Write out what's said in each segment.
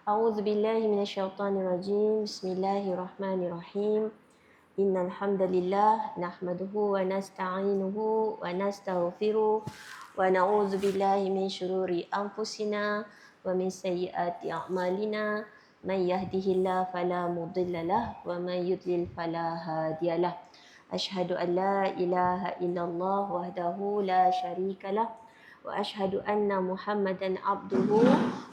A'udzu billahi minasyaitonir rajim. Bismillahirrahmanirrahim. Innal hamdalillah nahmaduhu wa nasta'inuhu wa nastaghfiruh wa na'udzu billahi min shururi anfusina wa min sayyiati a'malina. Man yahdihillahu fala mudhillalah wa man yudlil fala hadiyalah. Asyhadu an la ilaha illallah wahdahu la syarikalah wa asyhadu anna Muhammadan abduhu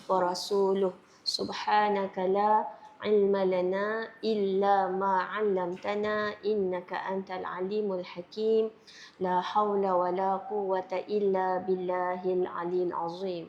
wa rasuluh. Subhanaka la ilma lana illa ma 'allamtana innaka antal alimul hakim. La haula wa la quwwata illa billahil aliyil azim.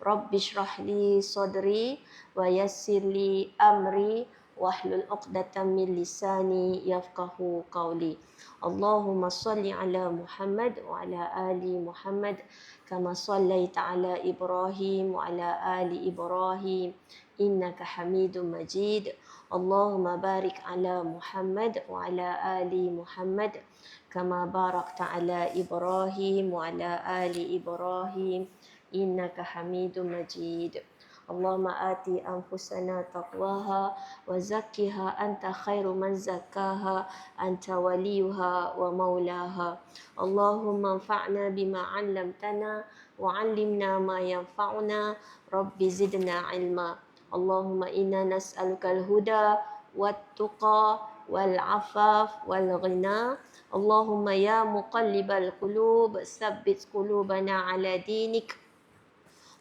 Rabbi shrah li sadri wa yassir li amri wahlul 'uqdatam min lisani yafqahu qawli. Allahumma salli ala Muhammad wa ala ali Muhammad kama sallaita ala Ibrahim wa ala ali Ibrahim innaka Hamidum Majid. Allahumma barik ala Muhammad wa ala ali Muhammad kama barakta ala Ibrahim wa ala ali Ibrahim innaka Hamidum Majid. Allahumma ati anfusana taqwaha wa zakkiha anta khairu man zakkaha anta waliyuha wa maulaha. Allahumma anfa'na bima 'allamtana wa 'allimna ma yanfa'una. Rabbi zidna ilma. Allahumma inna nas'aluka al-huda wat-tuqa wal-'afaf wal-ghina. Allahumma ya muqallibal qulub tsabbit qulubana 'ala dinik.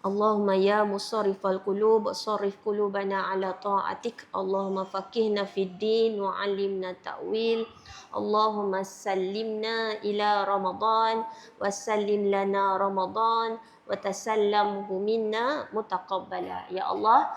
Allahumma ya musarrifal qulub sarrif qulubana ala ta'atik. Allahumma faqihna fid din wa 'allimna ta'wil. Allahumma sallimna ila Ramadan wa sallim lana Ramadan wa tasallamhu minna mutaqabbala. Ya Allah,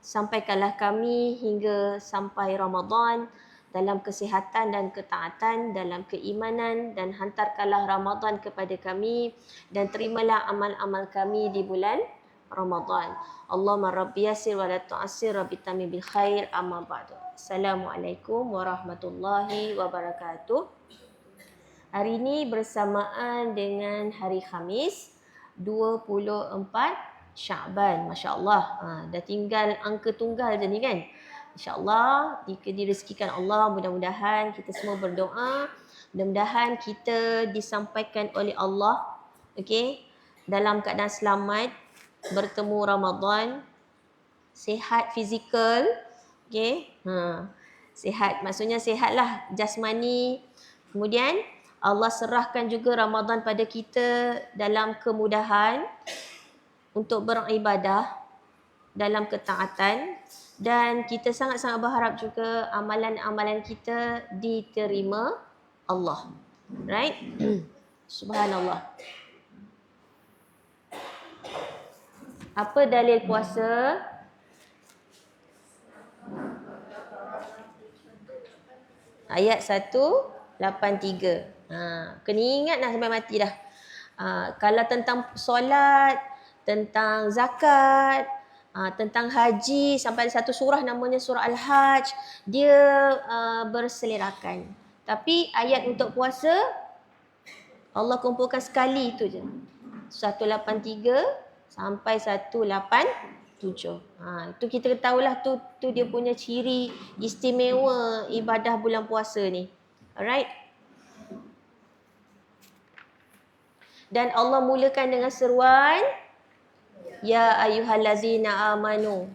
sampaikanlah kami hingga sampai Ramadan dalam kesihatan dan ketaatan, dalam keimanan, dan hantarkanlah Ramadan kepada kami dan terimalah amal-amal kami di bulan Ramadan. Allahumma rabbi yassir wa la tu'assir, rabbi tamim bil khair, amma ba'du. Assalamualaikum warahmatullahi wabarakatuh. Hari ini bersamaan dengan hari Khamis 24 Sya'ban. Masya-Allah. Dah tinggal angka tunggal je ni kan. InsyaAllah, jika direzekikan Allah, mudah-mudahan kita semua berdoa, mudah-mudahan kita disampaikan oleh Allah, dalam keadaan selamat, bertemu Ramadan, sihat fizikal, sihat, maksudnya sihatlah jasmani. Kemudian Allah serahkan juga Ramadan pada kita dalam kemudahan untuk beribadah dalam ketaatan, dan kita sangat-sangat berharap juga amalan-amalan kita diterima Allah. Right? Subhanallah. Apa dalil puasa? Ayat 183. Kena ingat dah sampai mati dah. Kalau tentang solat, tentang zakat, tentang haji, sampai ada satu surah namanya surah Al-Hajj, dia berselerakan. Tapi ayat untuk puasa Allah kumpulkan sekali itu je. 183 sampai 187. Itu kita tahulah tu dia punya ciri istimewa ibadah bulan puasa ni. Alright. Dan Allah mulakan dengan seruan, ya ayyuhallazina amanu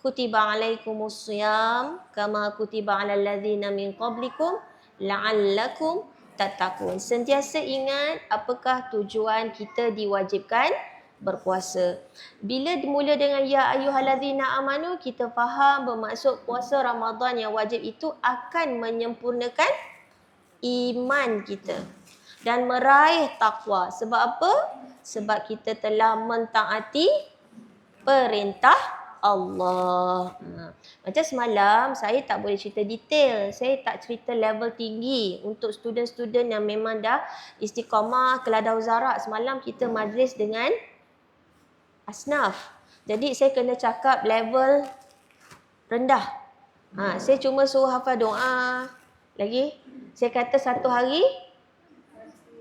kutiba alaikumus shiyam kama kutiba alal ladzina min qablikum la'allakum tattaqun. Sentiasa ingat apakah tujuan kita diwajibkan berpuasa. Bila dimula dengan ya ayyuhallazina amanu, kita faham bermaksud puasa Ramadan yang wajib itu akan menyempurnakan iman kita dan meraih takwa. Sebab apa? Sebab kita telah mentaati perintah Allah. Macam semalam saya tak boleh cerita detail. Saya tak cerita level tinggi untuk student-student yang memang dah istiqamah, keladau zarak. Semalam kita majlis dengan asnaf. Jadi saya kena cakap level rendah. Saya cuma suruh hafal doa. Lagi saya kata satu hari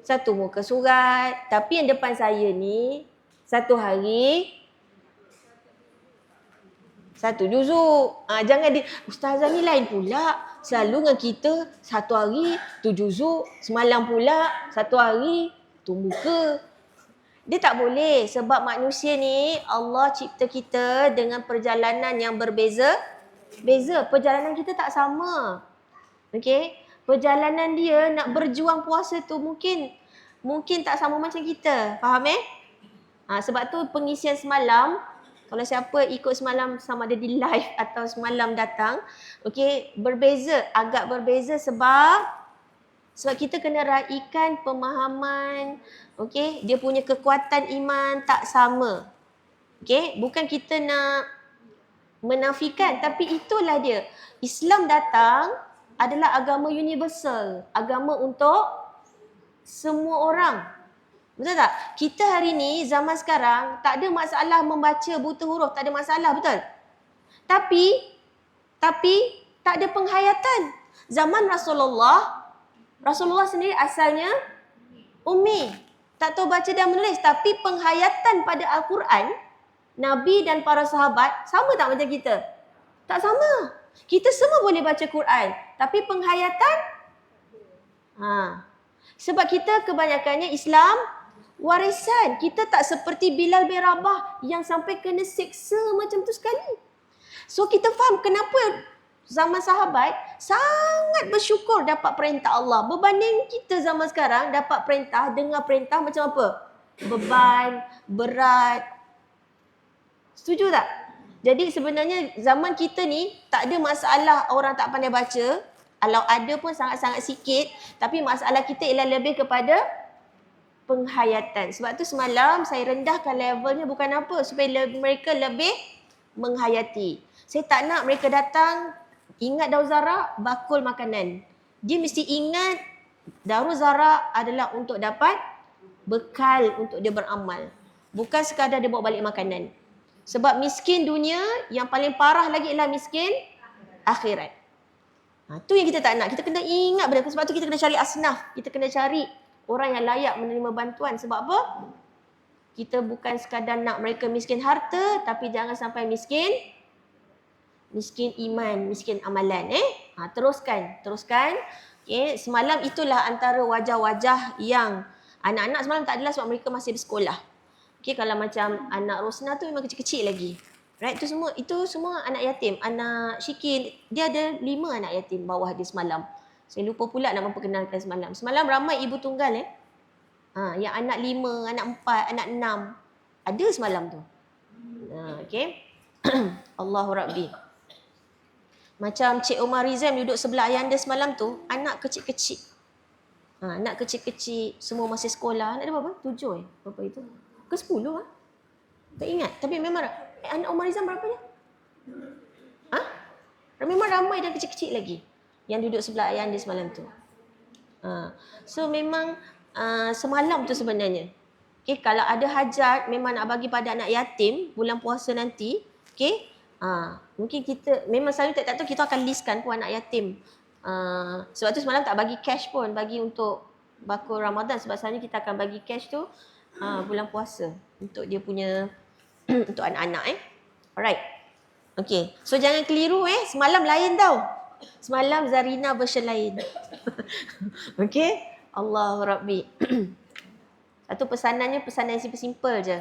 satu muka surat. Tapi yang depan saya ni satu hari 1 juzuk. Jangan ustazah ni lain pula. Selalu dengan kita 1 hari 2 juzuk, semalam pula 1 hari tu muka. Dia tak boleh sebab manusia ni Allah cipta kita dengan perjalanan yang berbeza. Perjalanan kita tak sama. Okey? Perjalanan dia nak berjuang puasa tu mungkin tak sama macam kita. Faham sebab tu pengisian semalam, kalau siapa ikut semalam sama ada di live atau semalam datang, okey, agak berbeza sebab kita kena raikan pemahaman, okey, dia punya kekuatan iman tak sama. Okey, bukan kita nak menafikan, tapi itulah dia. Islam datang adalah agama universal, agama untuk semua orang. Betul tak? Kita hari ni, zaman sekarang, tak ada masalah membaca buta huruf. Tak ada masalah, betul? Tapi tak ada penghayatan. Zaman Rasulullah sendiri asalnya ummi. Tak tahu baca dan menulis. Tapi penghayatan pada Al-Quran, Nabi dan para sahabat, sama tak macam kita? Tak sama. Kita semua boleh baca Quran. Tapi penghayatan, sebab kita kebanyakannya Islam warisan. Kita tak seperti Bilal bin Rabah yang sampai kena seksa macam tu sekali. So kita faham kenapa zaman sahabat sangat bersyukur dapat perintah Allah. Berbanding kita zaman sekarang dapat perintah, dengar perintah macam apa? Beban, berat. Setuju tak? Jadi sebenarnya zaman kita ni tak ada masalah orang tak pandai baca. Kalau ada pun sangat-sangat sikit. Tapi masalah kita ialah lebih kepada penghayatan. Sebab tu semalam saya rendahkan levelnya bukan apa, supaya mereka lebih menghayati. Saya tak nak mereka datang, ingat Daruzara, bakul makanan. Dia mesti ingat Daruzara adalah untuk dapat bekal untuk dia beramal. Bukan sekadar dia bawa balik makanan. Sebab miskin dunia, yang paling parah lagi ialah miskin akhirat. Tu yang kita tak nak. Kita kena ingat benda. Sebab tu kita kena cari asnaf. Kita kena cari orang yang layak menerima bantuan. Sebab apa? Kita bukan sekadar nak mereka miskin harta, tapi jangan sampai miskin iman, miskin amalan. Teruskan. Okay. Semalam itulah antara wajah-wajah yang anak-anak semalam tak adalah sebab mereka masih bersekolah. Okay, kalau macam anak Rosna tu memang kecil-kecil lagi. Right? Itu semua anak yatim. Anak Syikin, dia ada 5 anak yatim bawah dia semalam. Saya lupa pula nak memperkenalkan semalam. Semalam ramai ibu tunggal yang anak 5, anak 4, anak 6. Ada semalam tu. Okay. Allahu Rabbi. Macam Cik Omar Rizam duduk sebelah ayah anda semalam tu, anak kecil-kecil. Anak kecil-kecil, semua masih sekolah. Anak dia berapa? 7 Berapa itu? Ke 10 Tak ingat. Tapi memang anak Omar Rizam berapa dia? Memang ramai dan kecil-kecil lagi yang duduk sebelah ayah anda semalam tu. So memang semalam tu sebenarnya. Okay, kalau ada hajat memang nak bagi pada anak yatim bulan puasa nanti. Okay, mungkin kita memang selalu tak tahu kita akan listkan pun anak yatim. Sebab tu semalam tak bagi cash pun, bagi untuk bakul Ramadan. Sebab selalunya kita akan bagi cash tu bulan puasa untuk dia punya untuk anak-anak. Alright. Okay, so jangan keliru semalam lain tau. Semalam Zarina version lain. Okay, Allahu Rabbi. Satu pesanan yang simple je.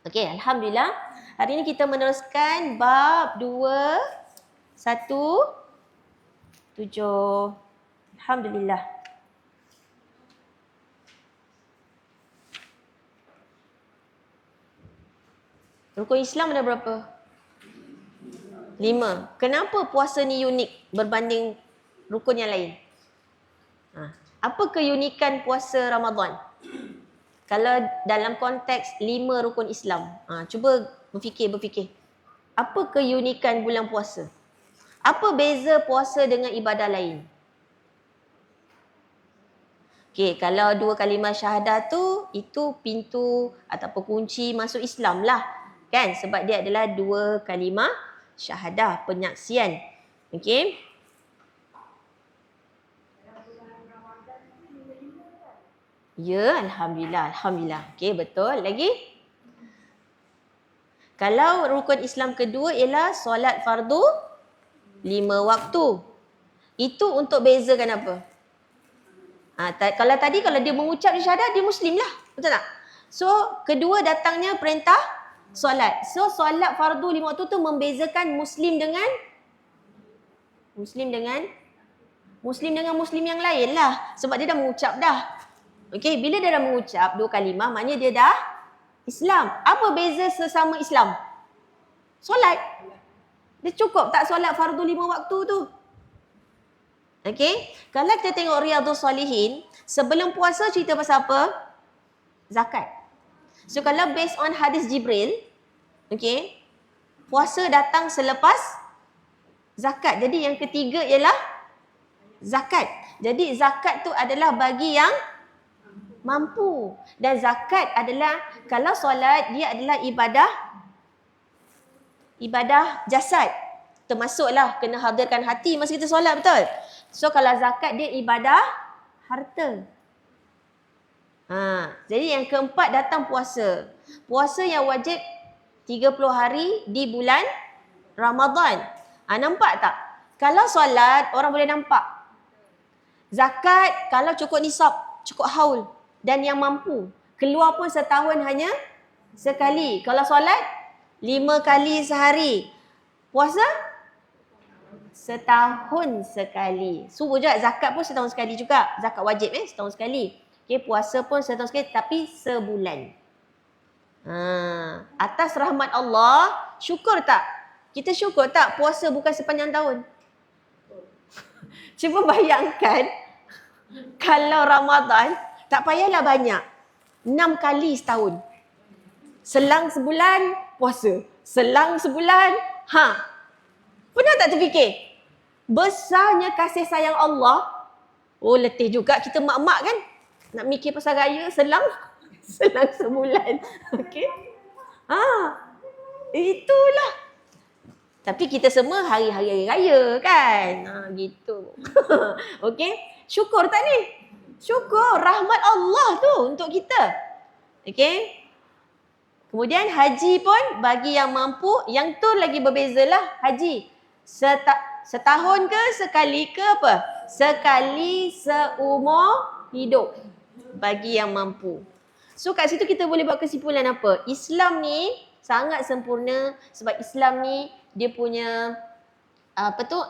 Okay, Alhamdulillah. Hari ni kita meneruskan bab 217. Alhamdulillah. Rukun Islam ada berapa? 5. Kenapa puasa ni unik berbanding rukun yang lain? Apa keunikan puasa Ramadan? Kalau dalam konteks 5 rukun Islam. Cuba berfikir. Apa keunikan bulan puasa? Apa beza puasa dengan ibadah lain? Okay, kalau 2 kalimah syahadah tu, itu pintu ataupun kunci masuk Islam lah. Kan? Sebab dia adalah 2 kalimah syahadah, penyaksian. Okay. Ya, Alhamdulillah. Okay, betul. Lagi? Kalau rukun Islam kedua ialah solat fardu 5 waktu. Itu untuk bezakan apa? Kalau tadi kalau dia mengucap syahadat, dia Muslim lah. Betul tak? So, kedua datangnya perintah solat. So, solat fardu 5 waktu tu membezakan Muslim dengan Muslim yang lain lah. Sebab dia dah mengucap dah. Okey, bila dia dah mengucap 2 kalimah, maknanya dia dah Islam. Apa beza sesama Islam? Solat. Dia cukup tak solat fardu 5 waktu tu? Okey, kalau kita tengok Riyadhus Salihin, sebelum puasa cerita pasal apa? Zakat. So kalau based on hadis Jibril, okey, puasa datang selepas zakat. Jadi yang ketiga ialah zakat. Jadi zakat tu adalah bagi yang mampu. Dan zakat adalah, kalau solat dia adalah ibadah jasad. Termasuklah kena hadirkan hati masa kita solat, betul? So kalau zakat dia ibadah harta. Jadi yang keempat datang puasa. Puasa yang wajib 30 hari di bulan Ramadan. Nampak tak? Kalau solat orang boleh nampak. Zakat kalau cukup nisab, cukup haul dan yang mampu. Keluar pun setahun hanya sekali. Kalau solat 5 kali sehari. Puasa setahun sekali. Subuh juga, zakat pun setahun sekali juga. Zakat wajib setahun sekali. Okay, puasa pun setahun sekali tapi sebulan. Atas rahmat Allah, syukur tak? Kita syukur tak puasa bukan sepanjang tahun? Cuba bayangkan kalau Ramadan tak payahlah banyak. 6 kali setahun. Selang sebulan puasa. Selang sebulan, pernah tak terfikir? Besarnya kasih sayang Allah. Oh, letih juga kita mak-mak kan? Nak mikir pasal raya selang sebulan. Okey. Itulah. Tapi kita semua hari-hari raya kan? Gitu. Okey. Syukur tak ni? Syukur rahmat Allah tu untuk kita. Okey. Kemudian haji pun bagi yang mampu, yang tu lagi berbezalah haji. Setahun ke sekali ke apa? Sekali seumur hidup bagi yang mampu. So kat situ kita boleh buat kesimpulan apa? Islam ni sangat sempurna sebab Islam ni dia punya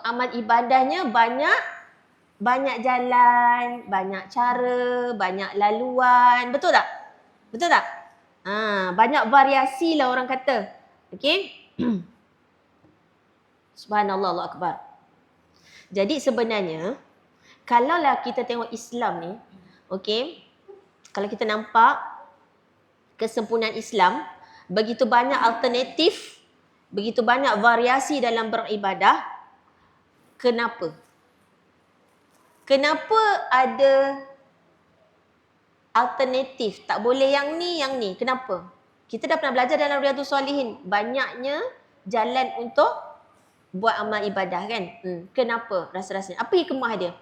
amal ibadahnya banyak jalan, banyak cara, banyak laluan. Betul tak? Betul tak? Banyak variasi lah orang kata. Okey? Subhanallah, Allah Akbar. Jadi sebenarnya, kalaulah kita tengok Islam ni, okey, kalau kita nampak kesempurnaan Islam, begitu banyak alternatif, begitu banyak variasi dalam beribadah, kenapa? Kenapa ada alternatif? Tak boleh yang ni. Kenapa? Kita dah pernah belajar dalam Riyadhus Salihin, banyaknya jalan untuk buat amal ibadah kan? Kenapa rasa-rasanya? Apa hikmah dia?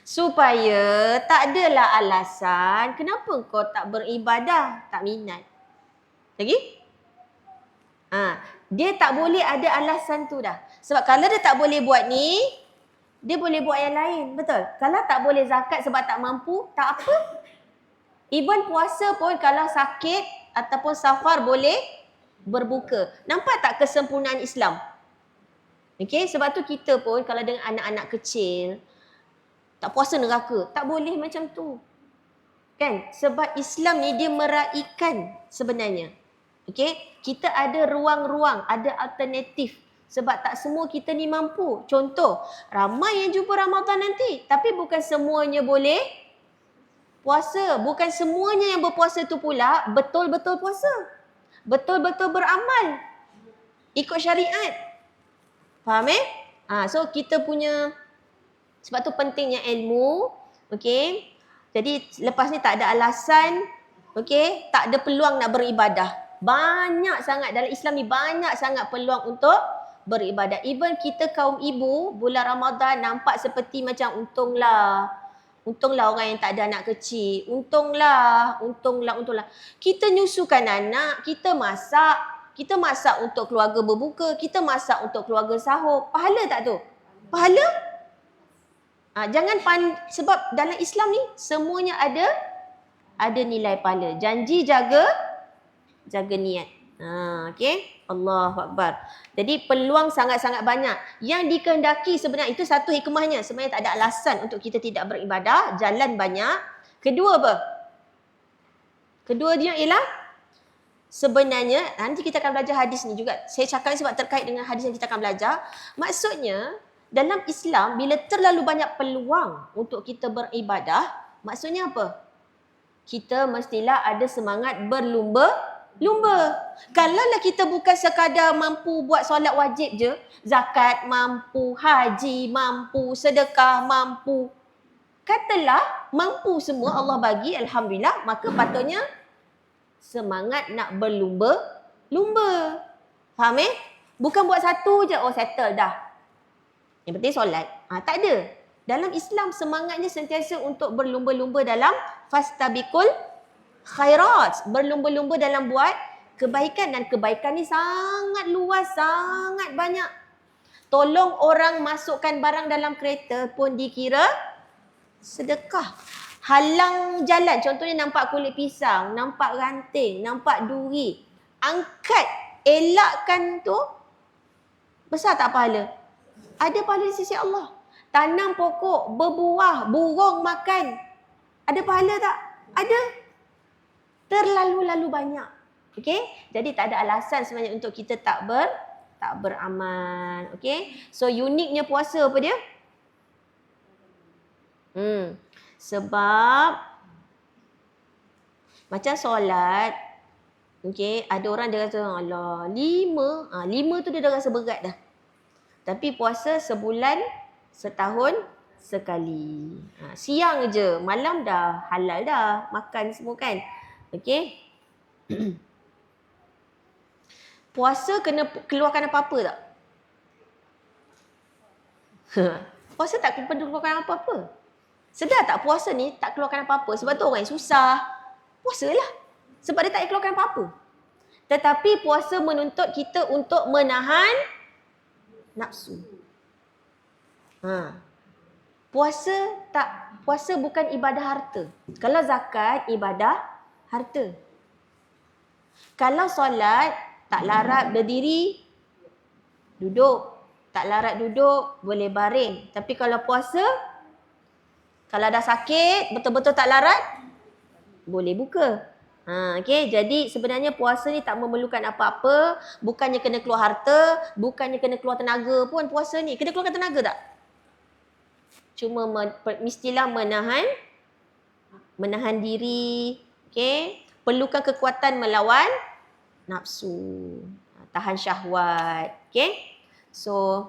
Supaya tak adalah alasan kenapa kau tak beribadah, tak minat. Lagi? Dia tak boleh ada alasan tu dah. Sebab kalau dia tak boleh buat ni, dia boleh buat yang lain. Betul? Kalau tak boleh zakat sebab tak mampu, tak apa. Even puasa pun kalau sakit ataupun safar boleh berbuka. Nampak tak kesempurnaan Islam? Okey, sebab tu kita pun kalau dengan anak-anak kecil, tak puasa neraka. Tak boleh macam tu. Kan? Sebab Islam ni dia meraikan sebenarnya. Okey, kita ada ruang-ruang, ada alternatif. Sebab tak semua kita ni mampu. Contoh, ramai yang jumpa Ramadan nanti. Tapi bukan semuanya boleh puasa. Bukan semuanya yang berpuasa tu pula betul-betul puasa. Betul-betul beramal. Ikut syariat. Faham So kita punya, sebab tu pentingnya ilmu. Okey. Jadi lepas ni tak ada alasan. Okey. Tak ada peluang nak beribadah. Banyak sangat dalam Islam ni, banyak sangat peluang untuk beribadah. Even kita kaum ibu, bulan Ramadan nampak seperti macam untunglah. Untunglah orang yang tak ada anak kecil. Untunglah. Kita nyusukan anak, kita masak. Kita masak untuk keluarga berbuka, kita masak untuk keluarga sahur. Pahala tak tu? Pahala? Jangan sebab dalam Islam ni semuanya ada nilai pahala. Janji jaga niat. Okey. Allahu Akbar. Jadi peluang sangat-sangat banyak. Yang dikehendaki sebenarnya, itu satu hikmahnya. Sebenarnya tak ada alasan untuk kita tidak beribadah. Jalan banyak. Kedua apa? Kedua dia ialah sebenarnya, nanti kita akan belajar hadis ni juga. Saya cakap sebab terkait dengan hadis yang kita akan belajar. Maksudnya, dalam Islam, bila terlalu banyak peluang untuk kita beribadah, maksudnya apa? Kita mestilah ada semangat berlumba-lumba. Kalaulah kita bukan sekadar mampu buat solat wajib je, zakat mampu, haji mampu, sedekah mampu. Katalah mampu semua Allah bagi, Alhamdulillah, maka patutnya semangat nak berlumba-lumba. Faham Bukan buat satu je, settle dah. Yang penting solat. Tak ada. Dalam Islam semangatnya sentiasa untuk berlumba-lumba dalam fastabiqul khairat. Berlumba-lumba dalam buat kebaikan. Dan kebaikan ni sangat luas, sangat banyak. Tolong orang masukkan barang dalam kereta pun dikira sedekah. Halang jalan, contohnya nampak kulit pisang, nampak ranting, nampak duri. Angkat, elakkan tu, besar tak pahala? Ada pahala di sisi Allah. Tanam pokok, berbuah, burung makan. Ada pahala tak? Ada. Terlalu banyak. Okey? Jadi tak ada alasan sebenarnya untuk kita tak beramal. Okey? So uniknya puasa apa dia? Sebab macam solat, ada orang dia kata, alah, 5 tu dia dah rasa berat dah. Tapi puasa sebulan, setahun sekali. Siang je, malam dah halal dah, makan semua kan. Okey. Puasa kena keluarkan apa-apa tak? Puasa tak perlu keluarkan apa-apa. Sedar tak puasa ni tak keluarkan apa-apa? Sebab tu orang yang susah. Puasalah. Sebab dia tak keluarkan apa-apa. Tetapi puasa menuntut kita untuk menahan nafsu. Puasa bukan ibadah harta. Kalau zakat, ibadah harta. Kalau solat, tak larat berdiri, duduk. Tak larat duduk, boleh baring. Tapi kalau puasa, kalau dah sakit, betul-betul tak larat, boleh buka. Okay? Jadi sebenarnya puasa ni tak memerlukan apa-apa. Bukannya kena keluar harta, bukannya kena keluar tenaga pun puasa ni. Kena keluarkan tenaga tak? Cuma mestilah menahan diri. Okay? Perlukan kekuatan melawan nafsu. Tahan syahwat. Okay? So,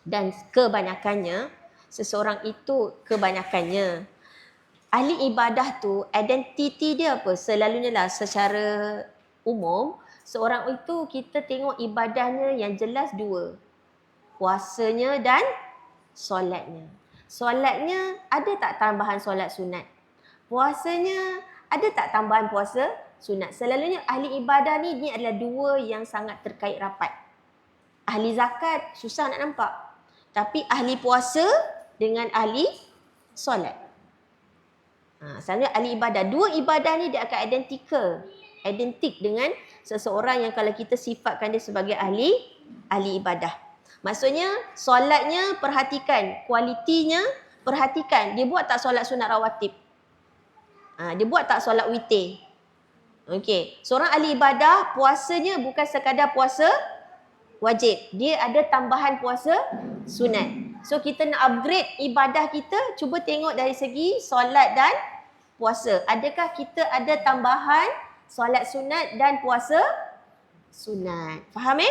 dan kebanyakannya, seseorang itu kebanyakannya ahli ibadah tu, identiti dia apa? Selalunya lah secara umum, seorang itu kita tengok ibadahnya yang jelas dua. Puasanya dan solatnya. Solatnya ada tak tambahan solat sunat? Puasanya ada tak tambahan puasa sunat? Selalunya ahli ibadah ni adalah dua yang sangat terkait rapat. Ahli zakat susah nak nampak. Tapi ahli puasa dengan ahli solat. Sebenarnya ahli ibadah. Dua ibadah ni dia akan identik dengan seseorang yang kalau kita sifatkan dia sebagai ahli ibadah. Maksudnya solatnya perhatikan, kualitinya perhatikan. Dia buat tak solat sunat rawatib? Dia buat tak solat witir? Okey. Seorang ahli ibadah, puasanya bukan sekadar puasa wajib. Dia ada tambahan puasa sunat. So kita nak upgrade ibadah kita, cuba tengok dari segi solat dan puasa. Adakah kita ada tambahan solat sunat dan puasa sunat? Faham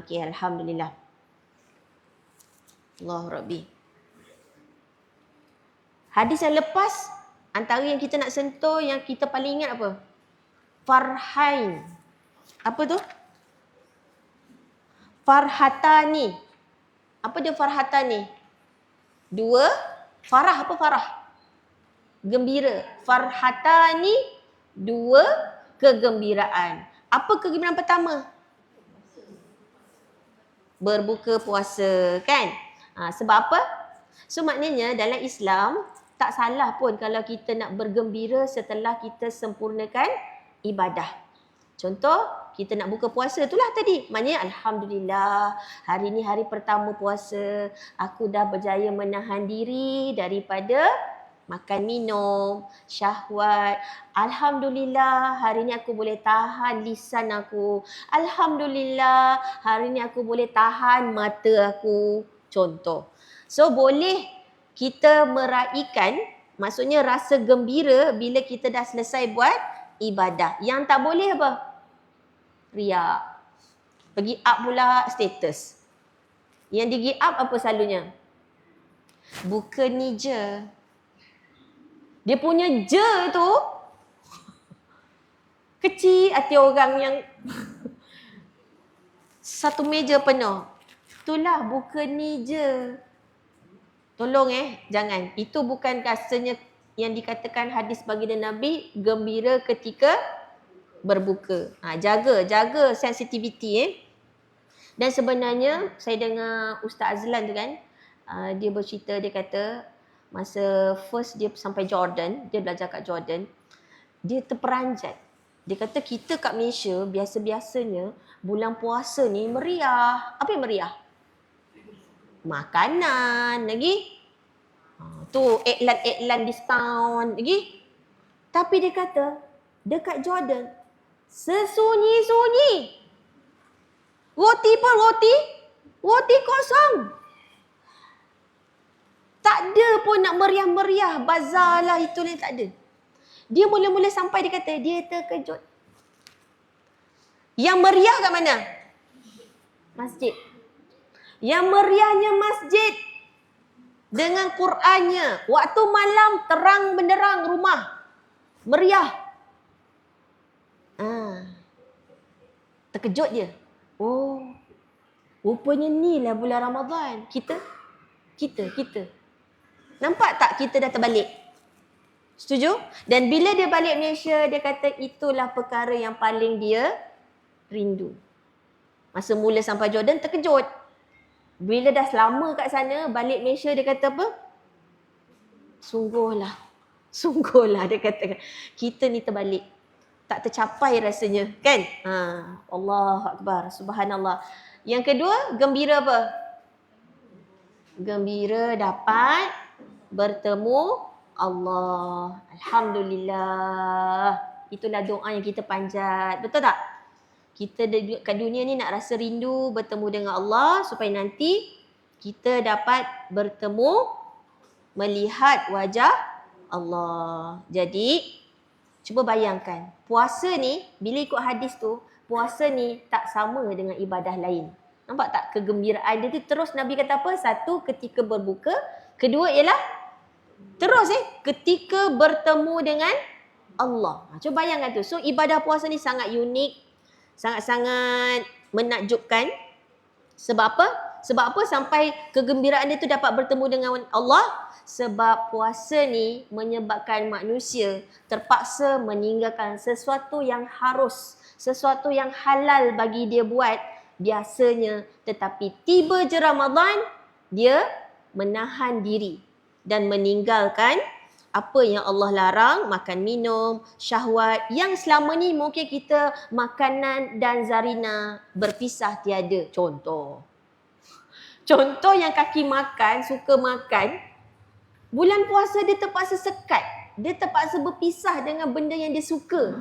okey, alhamdulillah. Allahu Rabbi. Hadis yang lepas, antara yang kita nak sentuh, yang kita paling ingat apa? Farhain. Apa tu? Farhatani. Apa dia farhatani? Dua. Farah, apa farah? Gembira. Farhatani, dua kegembiraan. Apa kegembiraan pertama? Berbuka puasa, kan? Sebab apa? So maknanya dalam Islam tak salah pun kalau kita nak bergembira setelah kita sempurnakan ibadah. Contoh, kita nak buka puasa itulah tadi. Maknanya alhamdulillah, hari ni hari pertama puasa, aku dah berjaya menahan diri daripada makan minum, syahwat. Alhamdulillah, hari ni aku boleh tahan lisan aku. Alhamdulillah, hari ni aku boleh tahan mata aku. Contoh. So boleh kita meraihkan, maksudnya rasa gembira bila kita dah selesai buat ibadah. Yang tak boleh apa? Riak. Pergi up pula status. Yang digi up apa selalunya? Bukan ni je. Dia punya je tu kecil hati orang yang satu meja penuh. Itulah bukan ni je. Tolong jangan. Itu bukan rasanya yang dikatakan hadis baginda Nabi gembira ketika berbuka. Jaga sensitivity. Dan sebenarnya saya dengar Ustaz Azlan tu kan, dia bercerita, dia kata masa first dia sampai Jordan, dia belajar kat Jordan, dia terperanjat. Dia kata kita kat Malaysia biasa-biasanya bulan puasa ni meriah. Apa yang meriah? Makanan lagi. Tu iklan-iklan diskaun lagi. Tapi dia kata dekat Jordan sesunyi-sunyi. Roti pun roti kosong. Tak ada pun nak meriah-meriah, bazar lah itu ni, tak ada. Dia mula-mula sampai dia kata dia terkejut. Yang meriah kat mana? Masjid. Yang meriahnya masjid dengan Qurannya. Waktu malam terang benderang rumah. Meriah. Terkejut dia. Oh, rupanya ni lah bulan Ramadan. Kita. Nampak tak kita dah terbalik? Setuju? Dan bila dia balik Malaysia, dia kata itulah perkara yang paling dia rindu. Masa mula sampai Jordan terkejut. Bila dah selama kat sana, balik Malaysia dia kata apa? Sungguhlah dia kata. Kita ni terbalik. Tak tercapai rasanya, kan? Allahu Akbar, subhanallah. Yang kedua, gembira apa? Gembira dapat bertemu Allah. Alhamdulillah. Itulah doa yang kita panjat. Betul tak? Kita kat dunia ni nak rasa rindu bertemu dengan Allah supaya nanti kita dapat bertemu, melihat wajah Allah. Jadi, cuba bayangkan. Puasa ni, bila ikut hadis tu, puasa ni tak sama dengan ibadah lain. Nampak tak kegembiraan dia tu? Terus Nabi kata apa? Satu, ketika berbuka. Kedua ialah terus ketika bertemu dengan Allah. Cuba bayangkan tu. So ibadah puasa ni sangat unik, sangat-sangat menakjubkan. Sebab apa? Sebab apa sampai kegembiraan dia tu dapat bertemu dengan Allah? Sebab puasa ni menyebabkan manusia terpaksa meninggalkan sesuatu yang harus, sesuatu yang halal bagi dia buat biasanya, tetapi tiba je Ramadan, dia menahan diri dan meninggalkan apa yang Allah larang, makan minum, syahwat yang selama ni mungkin kita makanan dan zarina berpisah tiada. Contoh yang kaki makan, suka makan, bulan puasa dia terpaksa sekat. Dia terpaksa berpisah dengan benda yang dia suka.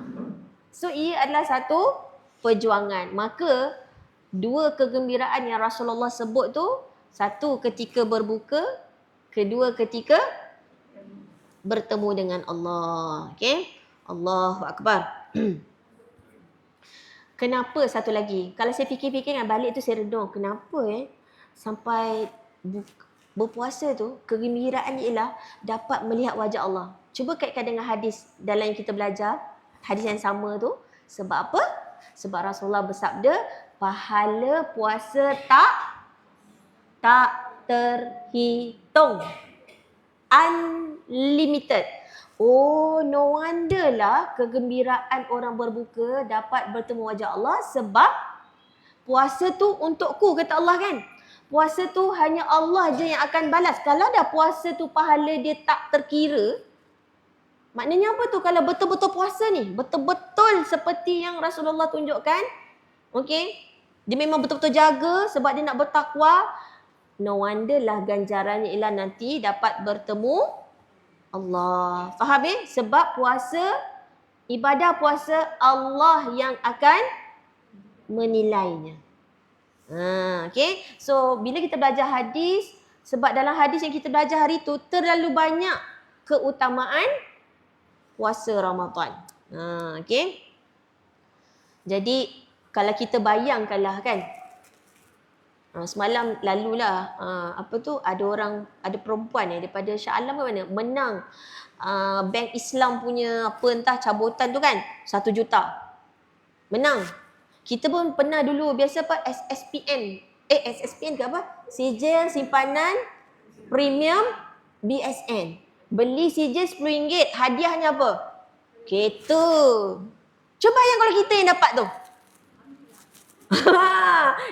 So ia adalah satu perjuangan. Maka dua kegembiraan yang Rasulullah sebut tu, satu ketika berbuka, kedua ketika bertemu dengan Allah. Okay? Allahu Akbar. Kenapa satu lagi? Kalau saya fikir-fikir balik tu saya redung. Kenapa sampai berpuasa tu, kegembiraan ialah dapat melihat wajah Allah. Cuba kaitkan dengan hadis dalam yang kita belajar, hadis yang sama tu. Sebab apa? Sebab Rasulullah bersabda, pahala puasa tak terhitung. Unlimited. Oh, no wonder lah kegembiraan orang berbuka dapat bertemu wajah Allah sebab puasa tu untukku, kata Allah kan. Puasa tu hanya Allah je yang akan balas. Kalau dah puasa tu pahala dia tak terkira, maknanya apa tu? Kalau betul-betul puasa ni, betul-betul seperti yang Rasulullah tunjukkan, okey, dia memang betul-betul jaga sebab dia nak bertakwa, no wonder lah ganjarannya ialah nanti dapat bertemu Allah. Faham Sebab puasa, ibadah puasa, Allah yang akan menilainya. Okay. So, bila kita belajar hadis, sebab dalam hadis yang kita belajar hari tu, terlalu banyak keutamaan puasa Ramadan. Okay. Jadi, kalau kita bayangkanlah kan, semalam lalulah ada perempuan daripada Shah Alam ke mana menang Bank Islam punya apa entah cabutan tu kan 1 juta. Menang. Kita pun pernah dulu biasa apa SSPN ke apa? Sijil Simpanan Premium BSN. Beli sijil RM10, hadiahnya apa? Kereta. Cuba bayang kalau kita yang dapat tu.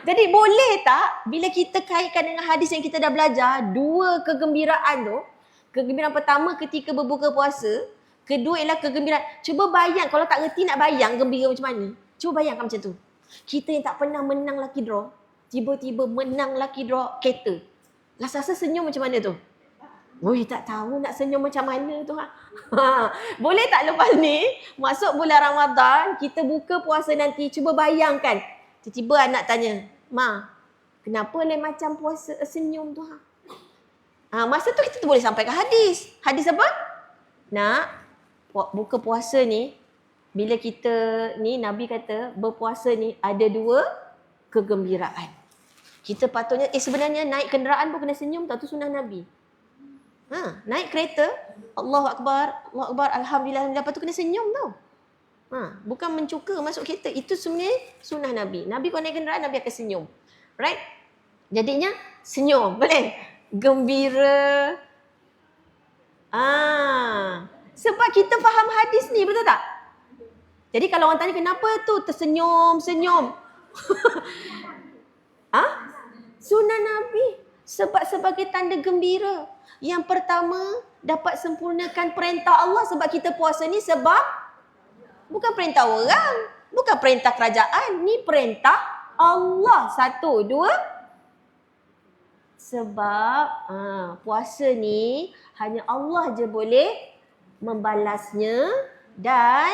Jadi boleh tak bila kita kaitkan dengan hadis yang kita dah belajar, dua kegembiraan tu, kegembiraan pertama ketika berbuka puasa, kedua ialah kegembiraan. Cuba bayang kalau tak reti nak bayang gembira macam mana. Cuba bayangkan macam tu. Kita yang tak pernah menang lucky draw, tiba-tiba menang lucky draw kereta. Rasa-rasa senyum macam mana tu? Woi, tak tahu nak senyum macam mana tu. Boleh tak lepas ni, masuk bulan Ramadan, kita buka puasa nanti, cuba bayangkan. Tiba-tiba anak tanya, Ma, kenapa lain macam puasa senyum tu? Masa tu kita tu boleh sampai ke hadis. Hadis apa? Nak buka puasa ni, bila kita ni, Nabi kata berpuasa ni ada 2 kegembiraan. Kita patutnya, sebenarnya naik kenderaan pun kena senyum tau, tu sunnah Nabi. Naik kereta, Allahu Akbar, Alhamdulillah, lepas tu kena senyum tau. Bukan mencuka masuk kereta. Itu sebenarnya sunnah Nabi. Nabi kalau naik kenderaan, Nabi akan senyum. Right? Jadinya senyum. Boleh? Gembira. Sebab kita faham hadis ni, betul tak? Jadi kalau orang tanya kenapa tu tersenyum-senyum. Sunnah Nabi. Sebab sebagai tanda gembira. Yang pertama, dapat sempurnakan perintah Allah sebab kita puasa ni sebab bukan perintah orang, bukan perintah kerajaan, ni perintah Allah. 1, 2. Sebab puasa ni hanya Allah je boleh membalasnya dan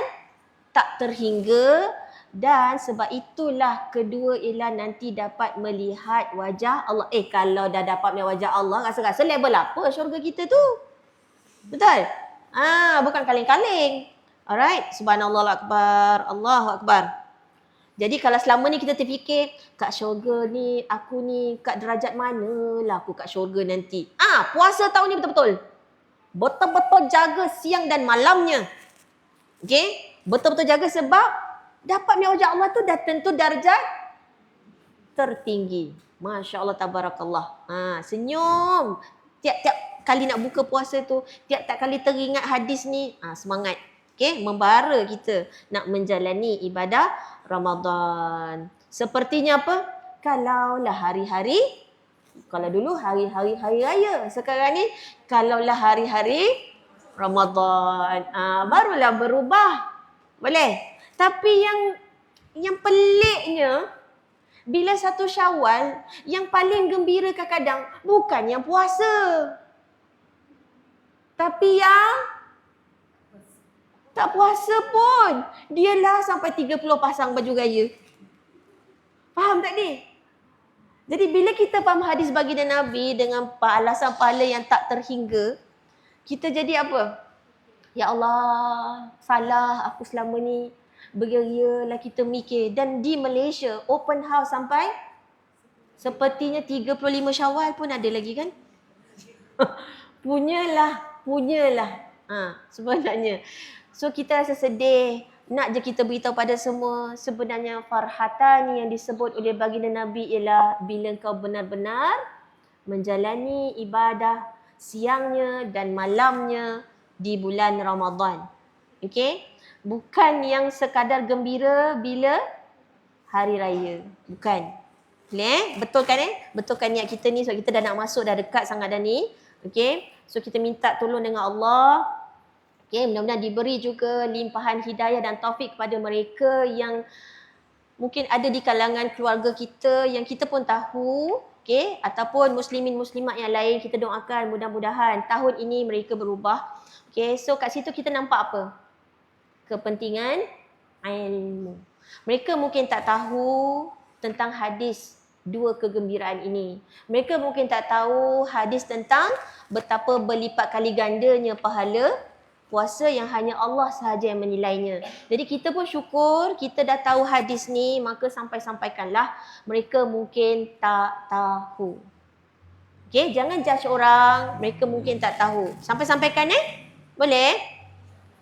tak terhingga, dan sebab itulah kedua ialah nanti dapat melihat wajah Allah. Kalau dah dapat melihat wajah Allah, rasa-rasa level apa syurga kita tu? Betul? Bukan kaleng-kaleng. Alright, subhanallah akbar, Allahu akbar. Jadi kalau selama ni kita terfikir, kat syurga ni, aku ni kat derajat mana lah aku kat syurga nanti. Puasa tahun ni betul-betul. Betul-betul jaga siang dan malamnya. Okay? Betul-betul jaga sebab dapat melihat wajah Allah tu dah tentu darjat tertinggi. Masya Allah, tabarakallah. Senyum. Tiap-tiap kali nak buka puasa tu, tiap-tiap kali teringat hadis ni, semangat. Okay, membara kita nak menjalani ibadah Ramadan. Sepertinya apa? Kalaulah hari-hari, kalau dulu hari-hari hari raya, sekarang ni kalaulah hari-hari Ramadan, barulah berubah. Boleh? Tapi yang peliknya, bila 1 Syawal, yang paling gembira kadang-kadang bukan yang puasa, tapi yang tak puasa pun. Dialah sampai 30 pasang baju raya. Faham tak ni? Jadi bila kita faham hadis baginda Nabi dengan alasan pahala yang tak terhingga, kita jadi apa? Ya Allah, salah aku selama ni. Beria-rialah kita mikir. Dan di Malaysia, open house sampai sepertinya 35 Syawal pun ada lagi kan? Punyalah. Sebenarnya. So kita rasa sedih. Nak je kita beritahu pada semua, sebenarnya farhatan yang disebut oleh baginda Nabi ialah bila kau benar-benar menjalani ibadah siangnya dan malamnya di bulan Ramadan. Okey? Bukan yang sekadar gembira bila hari raya. Bukan. Betul kan Betulkan niat kita ni sebab kita dah nak masuk, dah dekat sangat dah ni. Okey? So kita minta tolong dengan Allah. Okey, mudah-mudahan diberi juga limpahan hidayah dan taufik kepada mereka yang mungkin ada di kalangan keluarga kita yang kita pun tahu, okey, ataupun muslimin muslimat yang lain, kita doakan mudah-mudahan tahun ini mereka berubah. Okey, so kat situ kita nampak apa? Kepentingan ilmu. Mereka mungkin tak tahu tentang hadis dua kegembiraan ini. Mereka mungkin tak tahu hadis tentang betapa berlipat kali gandanya pahala puasa yang hanya Allah sahaja yang menilainya. Jadi kita pun syukur kita dah tahu hadis ni, maka sampaikanlah. Mereka mungkin tak tahu. Okey, jangan judge orang, mereka mungkin tak tahu. Sampaikan Boleh?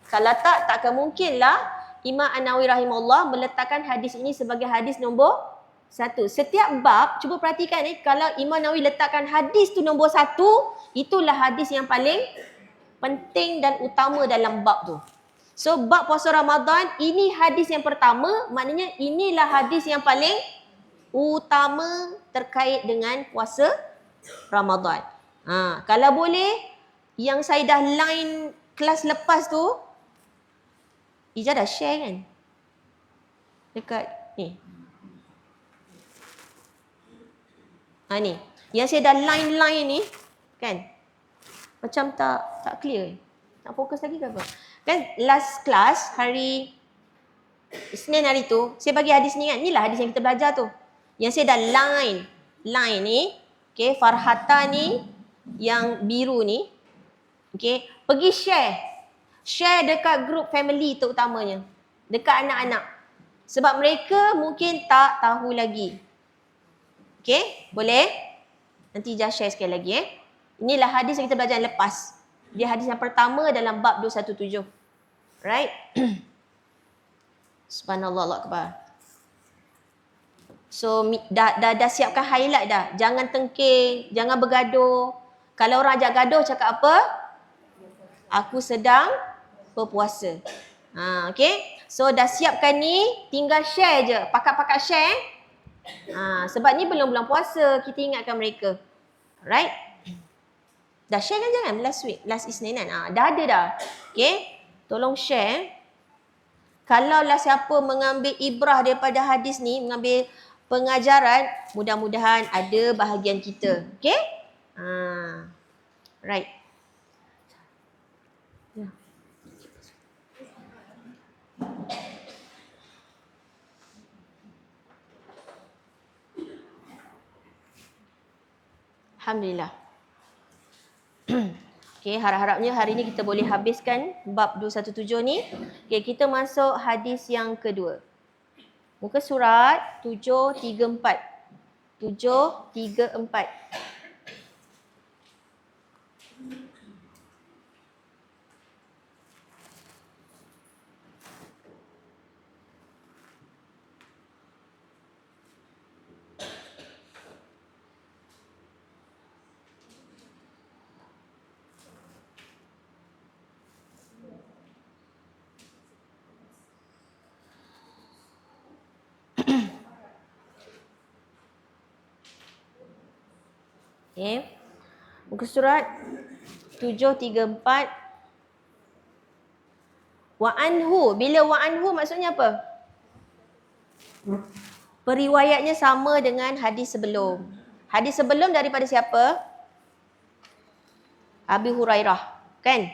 Kalau tak, takkan mungkinlah Imam An-Nawawi rahimahullah meletakkan hadis ini sebagai hadis nombor 1. Setiap bab, cuba perhatikan kalau Imam Nawawi letakkan hadis tu nombor 1, itulah hadis yang paling penting dan utama dalam bab tu. So bab puasa Ramadan, ini hadis yang pertama, maknanya inilah hadis yang paling utama terkait dengan puasa Ramadan. Kalau boleh, yang saya dah line kelas lepas tu, Ijah dah share kan? Dekat ni. Ni. Yang saya dah line ni kan? Macam tak clear. Nak fokus lagi ke apa? Kan last class hari Isnin hari tu, saya bagi hadis ni kan. Inilah hadis yang kita belajar tu. Yang saya dah line ni, okey, Farhata ni yang biru ni. Okey, pergi share dekat grup family terutamanya. Dekat anak-anak. Sebab mereka mungkin tak tahu lagi. Okey, boleh? Nanti just share sekali lagi Inilah hadis yang kita belajar lepas. Dia hadis yang pertama dalam bab 217. Right? Subhanallah, Allah Akbar. So dah siapkan highlight dah. Jangan tengking, jangan bergaduh. Kalau orang ajak gaduh cakap apa? Aku sedang berpuasa. Okay. So dah siapkan ni, tinggal share je. Pakat-pakat share. Sebab ni belum bulan puasa, kita ingatkan mereka. Right? Dah share kan jangan? Last Isnin kan? Dah ada dah. Okay. Tolong share. Kalaulah siapa mengambil ibrah daripada hadis ni, mengambil pengajaran, mudah-mudahan ada bahagian kita. Okay? Right. Ya. Alhamdulillah. Okay, harap-harapnya hari ni kita boleh habiskan bab 217 ni. Okay, kita masuk hadis yang kedua. Muka surat 734. 734. Okay. Muka surat 734. Wa anhu. Bila wa anhu maksudnya apa? Periwayatnya sama dengan hadis sebelum. Hadis sebelum daripada siapa? Abi Hurairah. Kan?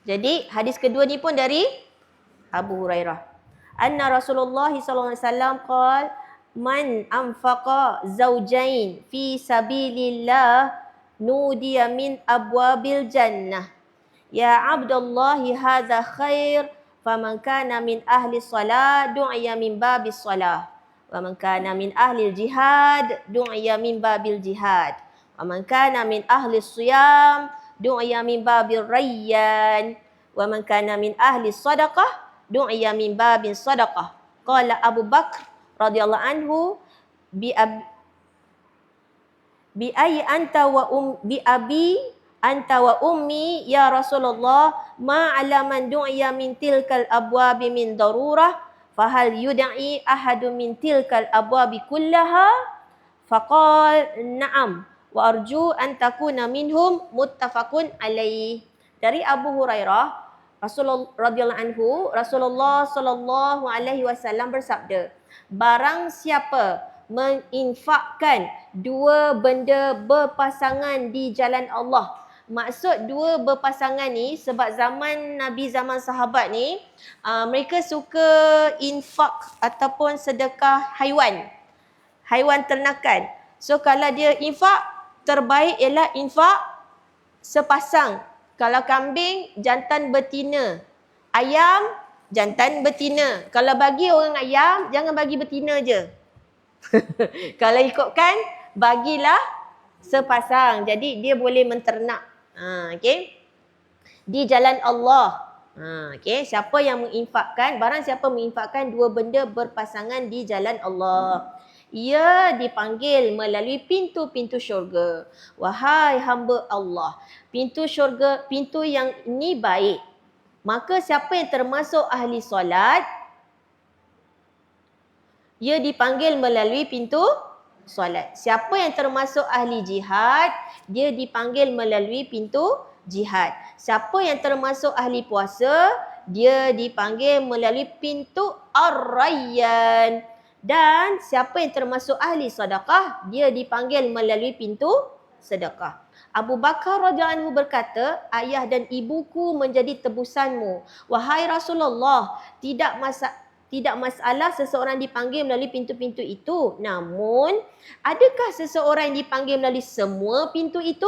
Jadi hadis kedua ni pun dari Abu Hurairah. Anna Rasulullah sallallahu alaihi wasallam qala man anfaqa zawjain fi sabilillah nudiya min abwabil jannah. Ya Abdullah hadza khair faman kana min ahli salat du'iya min babis salah wa man kana min ahli jihad du'iya min babil jihad wa man kana min ahli siyam du'iya min babil rayyan wa man kana min ahli sadaqah du'iya min babin sadaqah. Qala Abu Bakr radhiyallahu anhu bi abi anta wa bi abi anta wa ummi ya Rasulullah ma ala man du'iya min tilkal abwabi min darurah fahal yud'i ahadun min tilkal abwabi kullaha faqal na'am wa arju an takuna minhum muttafaqun alaih. Dari Abu Hurairah Rasulullah radhiyallahu anhu, Rasulullah sallallahu alaihi wasallam bersabda, barang siapa menginfakkan dua benda berpasangan di jalan Allah. Maksud dua berpasangan ni sebab zaman Nabi, zaman sahabat ni mereka suka infak ataupun sedekah haiwan ternakan. So kalau dia infak, terbaik ialah infak sepasang. Kalau kambing, jantan betina. Ayam, jantan betina. Kalau bagi orang ayam, jangan bagi betina je. Kalau ikutkan, bagilah sepasang. Jadi dia boleh menternak. Okay. Di jalan Allah. Okay. Siapa yang menginfakkan, barang siapa menginfakkan dua benda berpasangan di jalan Allah, ia dipanggil melalui pintu-pintu syurga. Wahai hamba Allah, pintu syurga, pintu yang ini baik. Maka siapa yang termasuk ahli solat, ia dipanggil melalui pintu solat. Siapa yang termasuk ahli jihad, dia dipanggil melalui pintu jihad. Siapa yang termasuk ahli puasa, dia dipanggil melalui pintu Ar-Rayyan. Dan siapa yang termasuk ahli sedekah, dia dipanggil melalui pintu sedekah. Abu Bakar radhiyallahu anhu berkata, ayah dan ibuku menjadi tebusanmu. Wahai Rasulullah, tidak masalah seseorang dipanggil melalui pintu-pintu itu. Namun, adakah seseorang yang dipanggil melalui semua pintu itu?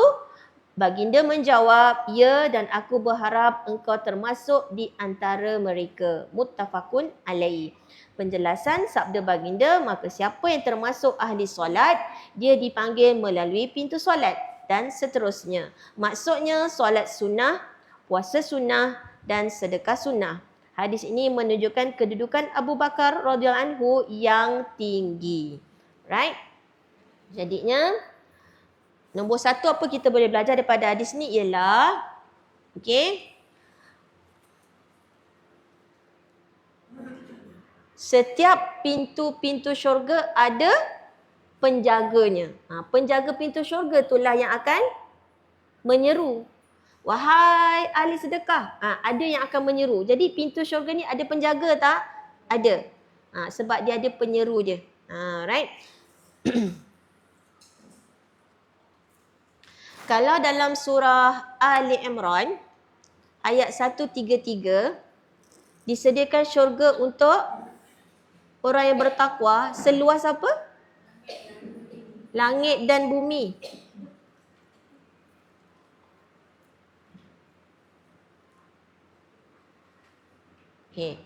Baginda menjawab, ya, dan aku berharap engkau termasuk di antara mereka. Muttafaqun alaih. Penjelasan sabda baginda, maka siapa yang termasuk ahli solat, dia dipanggil melalui pintu solat dan seterusnya. Maksudnya solat sunnah, puasa sunnah dan sedekah sunnah. Hadis ini menunjukkan kedudukan Abu Bakar radhiyallahu anhu yang tinggi. Right? Jadinya, nombor satu apa kita boleh belajar daripada hadis ni ialah, okay, setiap pintu-pintu syurga ada penjaganya. Penjaga pintu syurga itulah yang akan menyeru. Wahai ahli sedekah, ada yang akan menyeru. Jadi pintu syurga ni ada penjaga tak? Ada. Sebab dia ada penyeru je. Right? Kalau dalam surah Ali Imran ayat 133, disediakan syurga untuk orang yang bertakwa seluas apa? Langit dan bumi. Okay.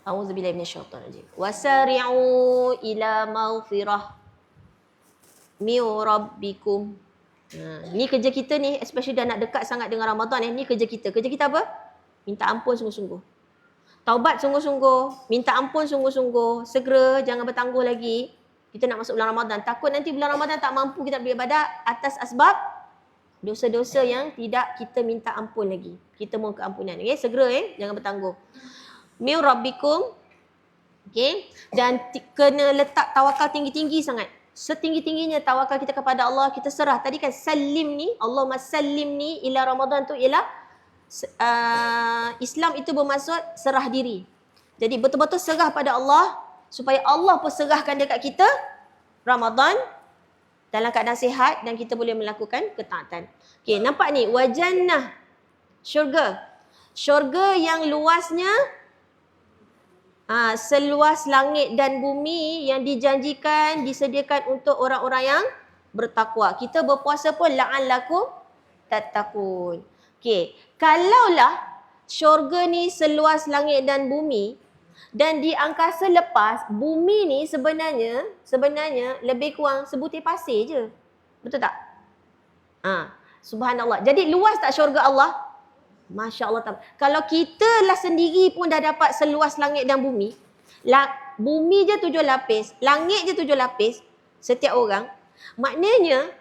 A'udzubillahi minasyaitonirrajim. Wasari'u ila maghfirah min rabbikum. Ni kerja kita ni, especially dah nak dekat sangat dengan Ramadan ni kerja kita. Kerja kita apa? Minta ampun sungguh-sungguh. Taubat sungguh-sungguh, minta ampun sungguh-sungguh, segera, jangan bertangguh lagi. Kita nak masuk bulan Ramadan. Takut nanti bulan Ramadan tak mampu kita beribadat atas asbab dosa-dosa yang tidak kita minta ampun lagi. Kita mohon keampunan. Okay? Segera jangan bertangguh. Min rabbikum. Okay? Dan kena letak tawakal tinggi-tinggi sangat. Setinggi-tingginya tawakal kita kepada Allah, kita serah. Tadi kan salim ni, Allahumma salim ni ila Ramadan tu ialah Islam itu bermaksud serah diri. Jadi betul-betul serah pada Allah supaya Allah pun serahkan dekat kita Ramadan dalam keadaan sihat dan kita boleh melakukan ketaatan. Okey, nampak ni wajannah syurga. Syurga yang luasnya seluas langit dan bumi yang dijanjikan disediakan untuk orang-orang yang bertakwa. Kita berpuasa pun la'allakum tattaqun. Okey, kalaulah syurga ni seluas langit dan bumi dan di angkasa lepas, bumi ni sebenarnya lebih kurang sebutir pasir je. Betul tak? Subhanallah. Jadi luas tak syurga Allah? Masya Allah. Kalau kita lah sendiri pun dah dapat seluas langit dan bumi, bumi je 7 lapis, langit je 7 lapis setiap orang, maknanya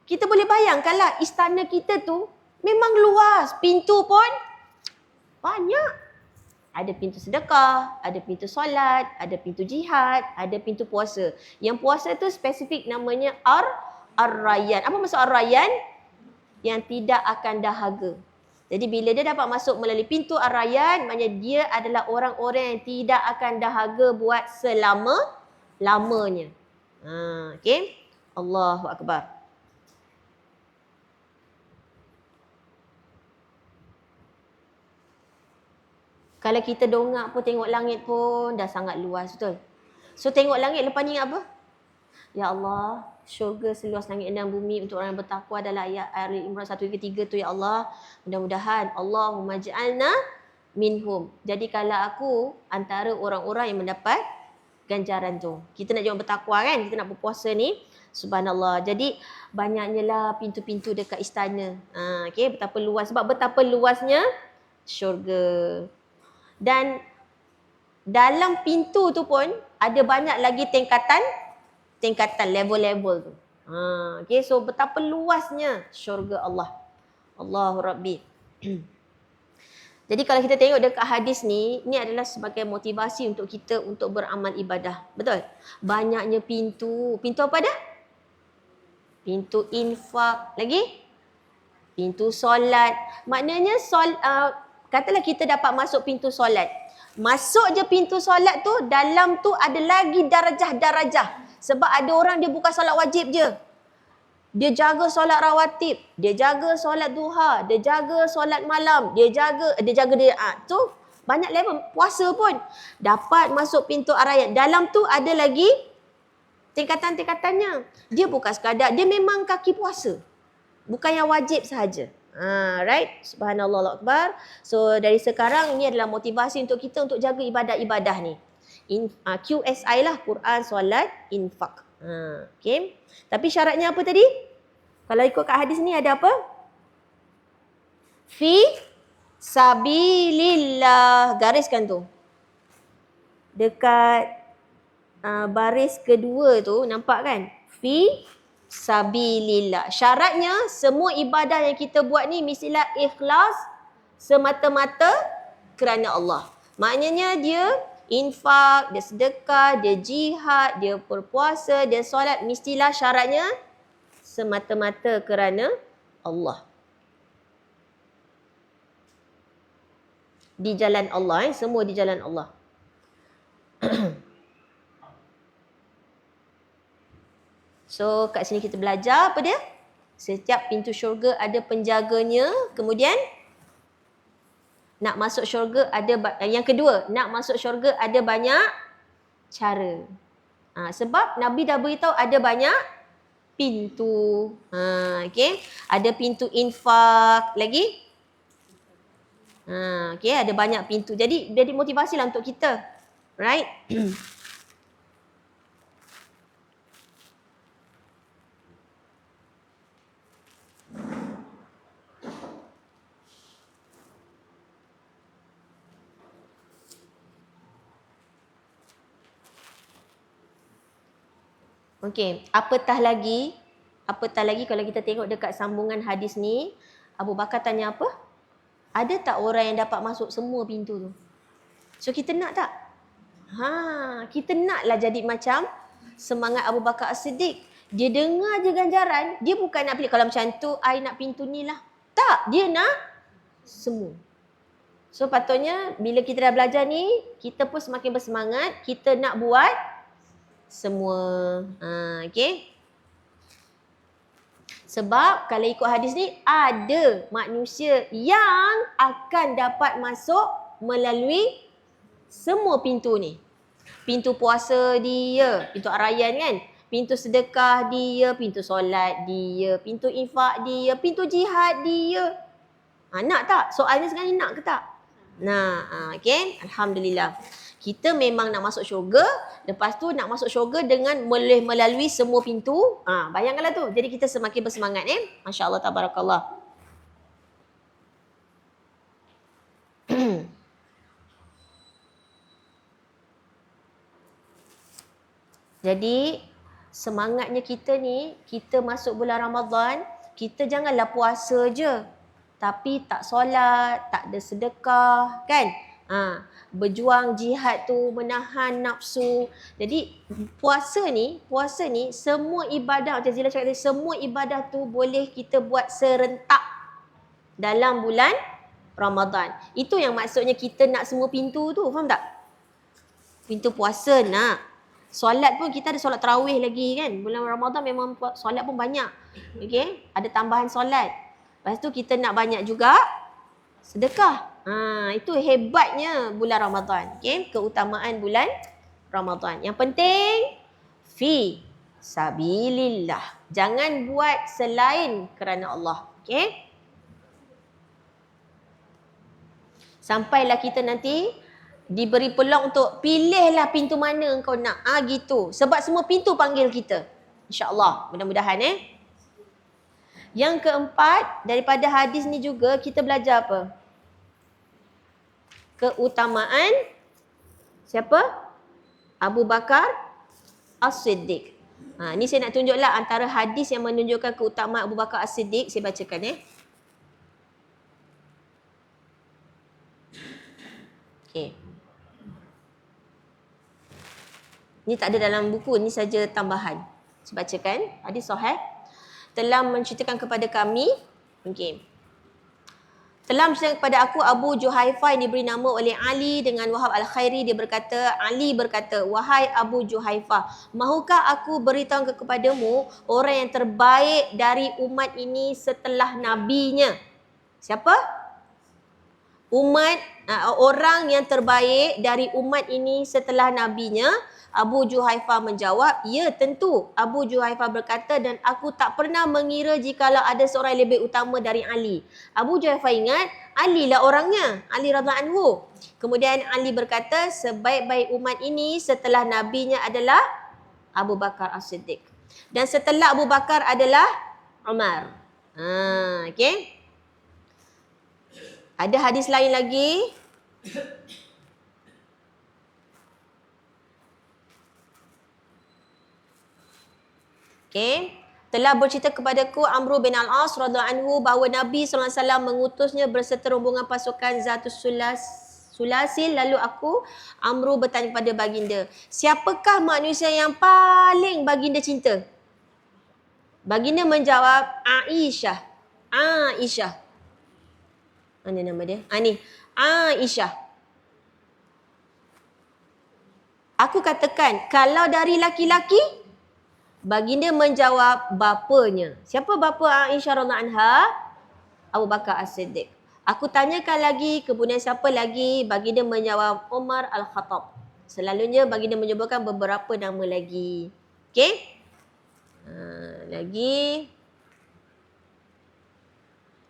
Kita boleh bayangkanlah istana kita tu memang luas. Pintu pun banyak. Ada pintu sedekah, ada pintu solat, ada pintu jihad, ada pintu puasa. Yang puasa tu spesifik namanya Ar-Rayyan. Apa maksud Ar-Rayyan? Yang tidak akan dahaga. Jadi bila dia dapat masuk melalui pintu Ar-Rayyan, maknanya dia adalah orang-orang yang tidak akan dahaga buat selama-lamanya. Okay? Allahu Akbar. Kalau kita dongak pun tengok langit pun dah sangat luas, betul? So tengok langit lepas ni apa? Ya Allah, syurga seluas langit dan bumi untuk orang yang bertakwa adalah ayat Ali Imran 1-3 tu, ya Allah. Mudah-mudahan Allahumma ja'alna minhum. Jadi kalau aku antara orang-orang yang mendapat ganjaran tu. Kita nak jangan bertakwa kan? Kita nak berpuasa ni. Subhanallah. Jadi banyaknya lah pintu-pintu dekat istana. Okay, betapa luas. Sebab betapa luasnya syurga. Dan dalam pintu tu pun ada banyak lagi tingkatan level-level tu. Okay, so betapa luasnya syurga Allah. Allahu Rabbi. Jadi kalau kita tengok dekat hadis ni adalah sebagai motivasi untuk kita untuk beramal ibadah. Betul? Banyaknya pintu. Pintu apa dah? Pintu infak. Lagi? Pintu solat. Maknanya katalah kita dapat masuk pintu solat. Masuk je pintu solat tu, dalam tu ada lagi darajah-darajah. Sebab ada orang dia bukan solat wajib je. Dia jaga solat rawatib, dia jaga solat duha, dia jaga solat malam, dia jaga tu banyak level. Puasa pun dapat masuk pintu Ar-Rayyan. Dalam tu ada lagi tingkatan-tingkatannya. Dia bukan sekadar, dia memang kaki puasa. Bukan yang wajib sahaja. Right? Subhanallah, Allahu Akbar. So dari sekarang ini adalah motivasi untuk kita untuk jaga ibadah-ibadah ni. QSI lah, Quran, solat, infak. Okay. Tapi syaratnya apa tadi? Kalau ikut kat hadis ni ada apa? Fi sabilillah. Gariskan tu. Dekat baris kedua tu nampak kan? Fi sabilillah. Syaratnya semua ibadah yang kita buat ni mestilah ikhlas semata-mata kerana Allah. Maknanya dia infak, dia sedekah, dia jihad, dia berpuasa, dia solat, mestilah syaratnya semata-mata kerana Allah. Di jalan Allah, semua di jalan Allah. So kat sini kita belajar apa dia? Setiap pintu syurga ada penjaganya. Kemudian nak masuk syurga ada, yang kedua, nak masuk syurga ada banyak cara. Sebab Nabi dah beritahu ada banyak pintu. Okay. Ada pintu infak lagi. Okay, ada banyak pintu. Jadi motivasilah untuk kita. Right? Okey, apatah lagi kalau kita tengok dekat sambungan hadis ni, Abu Bakar tanya apa? Ada tak orang yang dapat masuk semua pintu tu? So kita nak tak? Kita naklah jadi macam semangat Abu Bakar As-Siddiq. Dia dengar je ganjaran, dia bukan nak pilih kalau macam tu, I nak pintu ni lah. Tak, dia nak semua. So patutnya bila kita dah belajar ni, kita pun semakin bersemangat, kita nak buat semua. Okay. Sebab kalau ikut hadis ni, ada manusia yang akan dapat masuk melalui semua pintu ni. Pintu puasa dia, pintu Ar-Rayyan kan. Pintu sedekah dia, pintu solat dia, pintu infak dia, pintu jihad dia. Nak tak? Soalnya sekarang ni nak ke tak? Nah, okay. Alhamdulillah. Kita memang nak masuk syurga, lepas tu nak masuk syurga dengan melalui semua pintu. Bayangkanlah tu. Jadi kita semakin bersemangat Masya Allah, tabarakallah. Jadi semangatnya kita ni, kita masuk bulan Ramadan, kita janganlah puasa je. Tapi tak solat, tak ada sedekah, kan? Berjuang jihad tu, menahan nafsu. Jadi puasa ni semua ibadah, macam Zila cakap tadi, semua ibadah tu boleh kita buat serentak dalam bulan Ramadan. Itu yang maksudnya kita nak semua pintu tu, faham tak? Pintu puasa nak. Solat pun kita ada solat tarawih lagi kan. Bulan Ramadan memang solat pun banyak. Okay? Ada tambahan solat. Lepas tu kita nak banyak juga sedekah. Itu hebatnya bulan Ramadan. Okay? Keutamaan bulan Ramadan. Yang penting, fi sabilillah. Jangan buat selain kerana Allah. Okay? Sampailah kita nanti diberi peluang untuk pilihlah pintu mana engkau nak. Gitu. Sebab semua pintu panggil kita. InsyaAllah. Mudah-mudahan Yang keempat, daripada hadis ni juga kita belajar apa? Keutamaan siapa? Abu Bakar As-Siddiq. Ni saya nak tunjuklah antara hadis yang menunjukkan keutamaan Abu Bakar As-Siddiq. Saya bacakan Okay. Ni tak ada dalam buku, ni saja tambahan. Saya bacakan. Hadis sahih. Telah menceritakan kepada kami, telah menceritakan kepada aku Abu Juhaifah yang diberi nama oleh Ali dengan Wahab Al-Khairi. Dia berkata, Ali berkata, wahai Abu Juhaifah, mahukah aku beritahu kepadamu orang yang terbaik dari umat ini setelah nabinya? Siapa? Orang yang terbaik dari umat ini setelah nabinya. Abu Juhaifah menjawab, ya tentu. Abu Juhaifah berkata, dan aku tak pernah mengira jikalau ada seorang yang lebih utama dari Ali. Abu Juhaifah ingat, Ali lah orangnya. Ali radhiyallahu anhu. Kemudian Ali berkata, sebaik-baik umat ini setelah nabinya adalah Abu Bakar As-Siddiq. Dan setelah Abu Bakar adalah Umar. Okay. Ada hadis lain lagi. Okay. Telah bercerita kepadaku Amru bin Al-As radhiyallahu anhu bahawa Nabi SAW mengutusnya berserta rombongan pasukan Zatus Sulasil. Lalu Amru bertanya kepada baginda, siapakah manusia yang paling baginda cinta? Baginda menjawab, Aisyah. Mana nama dia? Ni. Aisyah. Aku katakan, kalau dari laki-laki? Baginda menjawab, bapanya. Siapa bapa Aisyah radhiyallahu anha? Abu Bakar As-Siddiq. Aku tanyakan lagi, kemudian siapa lagi? Baginda menjawab, Umar Al-Khattab. Selalunya baginda menyebutkan beberapa nama lagi. Okey? Lagi.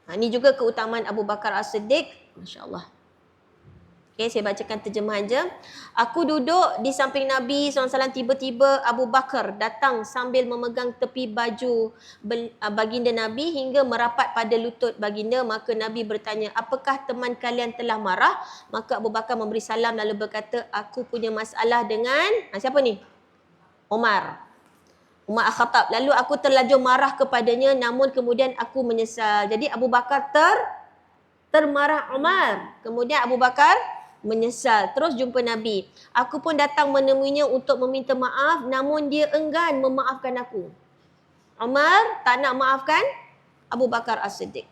Ini juga keutamaan Abu Bakar As-Siddiq. Masya Allah. Okay, saya bacakan terjemahan je. Aku duduk di samping Nabi SAW. Tiba-tiba Abu Bakar datang sambil memegang tepi baju baginda Nabi hingga merapat pada lutut baginda. Maka Nabi bertanya, apakah teman kalian telah marah? Maka Abu Bakar memberi salam lalu berkata, aku punya masalah dengan... siapa ni? Umar Al-Khattab. Lalu aku terlanjur marah kepadanya, namun kemudian aku menyesal. Jadi Abu Bakar termarah Umar. Kemudian Abu Bakar menyesal. Terus jumpa Nabi. Aku pun datang menemuinya untuk meminta maaf, namun dia enggan memaafkan aku. Umar tak nak maafkan Abu Bakar As-Siddiq.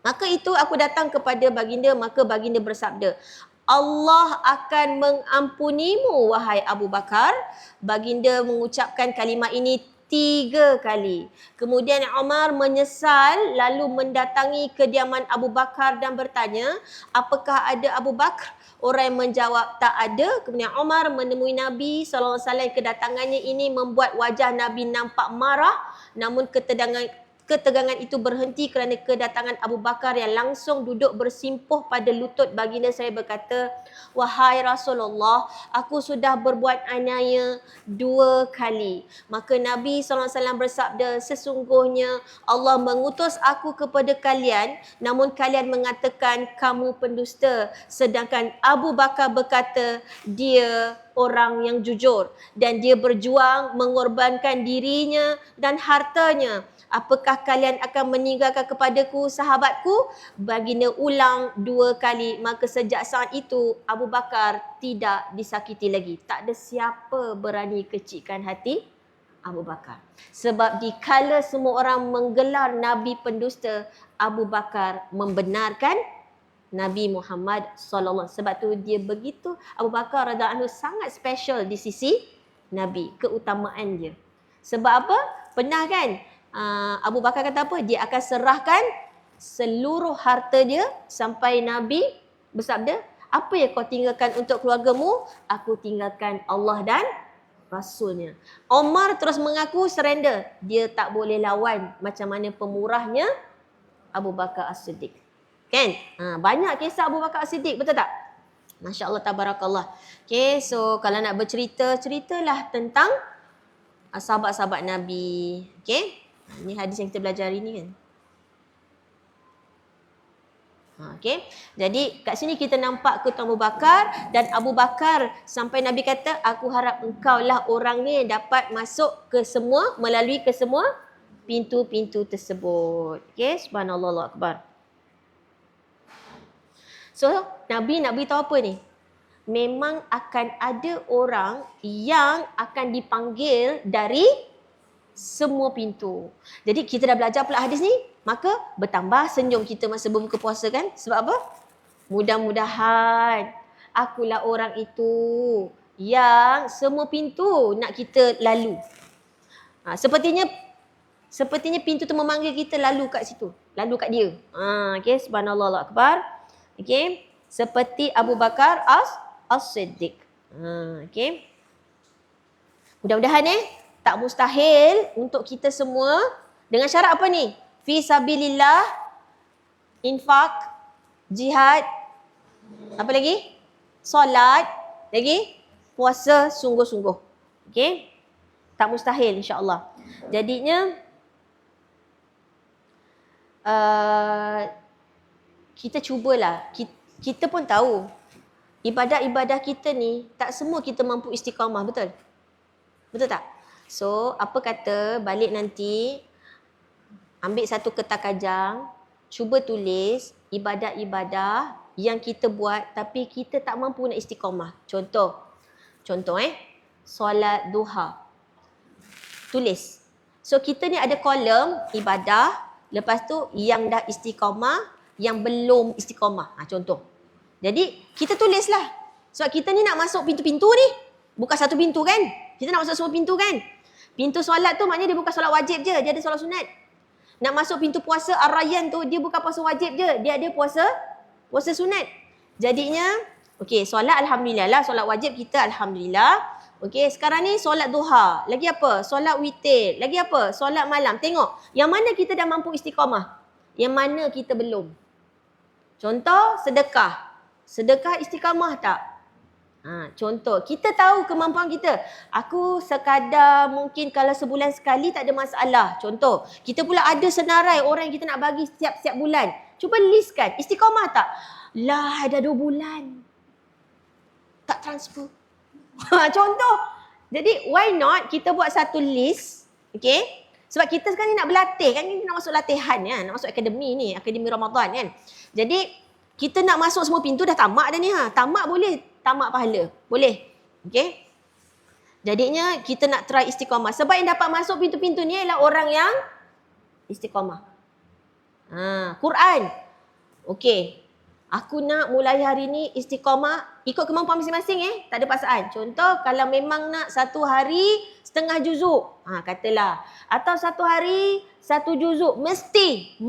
Maka itu aku datang kepada baginda, maka baginda bersabda, Allah akan mengampunimu wahai Abu Bakar. Baginda mengucapkan kalimat ini 3 kali. Kemudian Umar menyesal lalu mendatangi kediaman Abu Bakar dan bertanya, apakah ada Abu Bakar? Orang yang menjawab, tak ada. Kemudian Umar menemui Nabi SAW. Kedatangannya ini membuat wajah Nabi nampak marah, namun ketegangan itu berhenti kerana kedatangan Abu Bakar yang langsung duduk bersimpuh pada lutut baginda saya berkata, "Wahai Rasulullah, aku sudah berbuat aniaya 2 kali." Maka Nabi SAW bersabda, "Sesungguhnya Allah mengutus aku kepada kalian, namun kalian mengatakan kamu pendusta." Sedangkan Abu Bakar berkata, dia orang yang jujur dan dia berjuang mengorbankan dirinya dan hartanya. Apakah kalian akan meninggalkan kepadaku sahabatku? Baginda ulang 2 kali. Maka sejak saat itu Abu Bakar tidak disakiti lagi. Tak ada siapa berani kecilkan hati Abu Bakar. Sebab dikala semua orang menggelar Nabi pendusta, Abu Bakar membenarkan Nabi Muhammad SAW. Sebab tu dia begitu, Abu Bakar radhiyallahu anhu sangat special di sisi Nabi, keutamaan dia. Sebab apa? Pernah kan Abu Bakar kata apa? Dia akan serahkan seluruh harta dia sampai Nabi bersabda, apa yang kau tinggalkan untuk keluargamu? Aku tinggalkan Allah dan Rasulnya. Omar terus mengaku surrender. Dia tak boleh lawan macam mana pemurahnya Abu Bakar As-Siddiq. Kan? Banyak kisah Abu Bakar As-Siddiq, betul tak? Masya Allah, tabarakallah. Okay, so kalau nak bercerita, ceritalah tentang sahabat-sahabat Nabi. Okay? Ini hadis yang kita belajar hari ni kan. Okay. Jadi kat sini kita nampak keutamaan Abu Bakar, dan Abu Bakar sampai Nabi kata, aku harap engkau lah orangnya yang dapat masuk ke semua, melalui ke semua pintu-pintu tersebut. Okay, subhanallah, Allahu Akbar. So Nabi nak beritahu apa ni? Memang akan ada orang yang akan dipanggil dari semua pintu. Jadi kita dah belajar pula hadis ni, maka bertambah senyum kita masa berbuka puasa kan? Sebab apa? Mudah-mudahan akulah orang itu yang semua pintu nak kita lalu. Sepertinya pintu tu memanggil kita lalu kat situ. Lalu kat dia. Okay, subhanallah, Allahu Akbar. Okay, seperti Abu Bakar As-Siddiq. Okay. Mudah-mudahan tak mustahil untuk kita semua dengan syarat apa ni? Fi sabilillah, infak, jihad, apa lagi? Solat, lagi puasa sungguh-sungguh. Okey? Tak mustahil insya-Allah. Jadinya kita cubalah. Kita pun tahu ibadah-ibadah kita ni tak semua kita mampu istiqamah, betul? Betul tak? So, apa kata balik nanti ambil satu kertas kajang, cuba tulis ibadah-ibadah yang kita buat tapi kita tak mampu nak istiqamah. Contoh solat duha. Tulis. So, kita ni ada kolom ibadah, lepas tu yang dah istiqamah, yang belum istiqamah. Contoh. Jadi, kita tulislah. Sebab kita ni nak masuk pintu-pintu ni. Bukan satu pintu kan? Kita nak masuk semua pintu kan? Pintu solat tu maknanya dia bukan solat wajib je, dia ada solat sunat. Nak masuk pintu puasa Ar-Rayyan tu, dia bukan puasa wajib je, dia ada puasa sunat. Jadinya, okey, solat alhamdulillah lah, solat wajib kita alhamdulillah. Okey, sekarang ni solat duha, lagi apa? Solat witir, lagi apa? Solat malam. Tengok, yang mana kita dah mampu istiqamah, yang mana kita belum. Contoh, sedekah. Sedekah istiqamah tak? Contoh, kita tahu kemampuan kita. Aku sekadar mungkin kalau sebulan sekali tak ada masalah. Contoh, kita pula ada senarai orang yang kita nak bagi setiap bulan. Cuba listkan, istiqamah tak? Lah, dah 2 bulan. Tak transfer. Contoh. Jadi, why not kita buat satu list, okay? Sebab kita sekarang ni nak berlatih kan, kita nak masuk latihan kan, nak masuk akademi ni, akademi Ramadan kan. Jadi, kita nak masuk semua pintu dah tamak dah ni. Tamak boleh. Tamak pahala. Boleh. Okay. Jadinya kita nak try istiqamah. Sebab yang dapat masuk pintu-pintu ni adalah orang yang istiqamah. Quran. Okay. Aku nak mulai hari ni istiqamah. Ikut kemampuan masing-masing Tak ada paksaan. Contoh kalau memang nak 1 hari setengah juzuk. Katalah. Atau 1 hari 1 juzuk. Mesti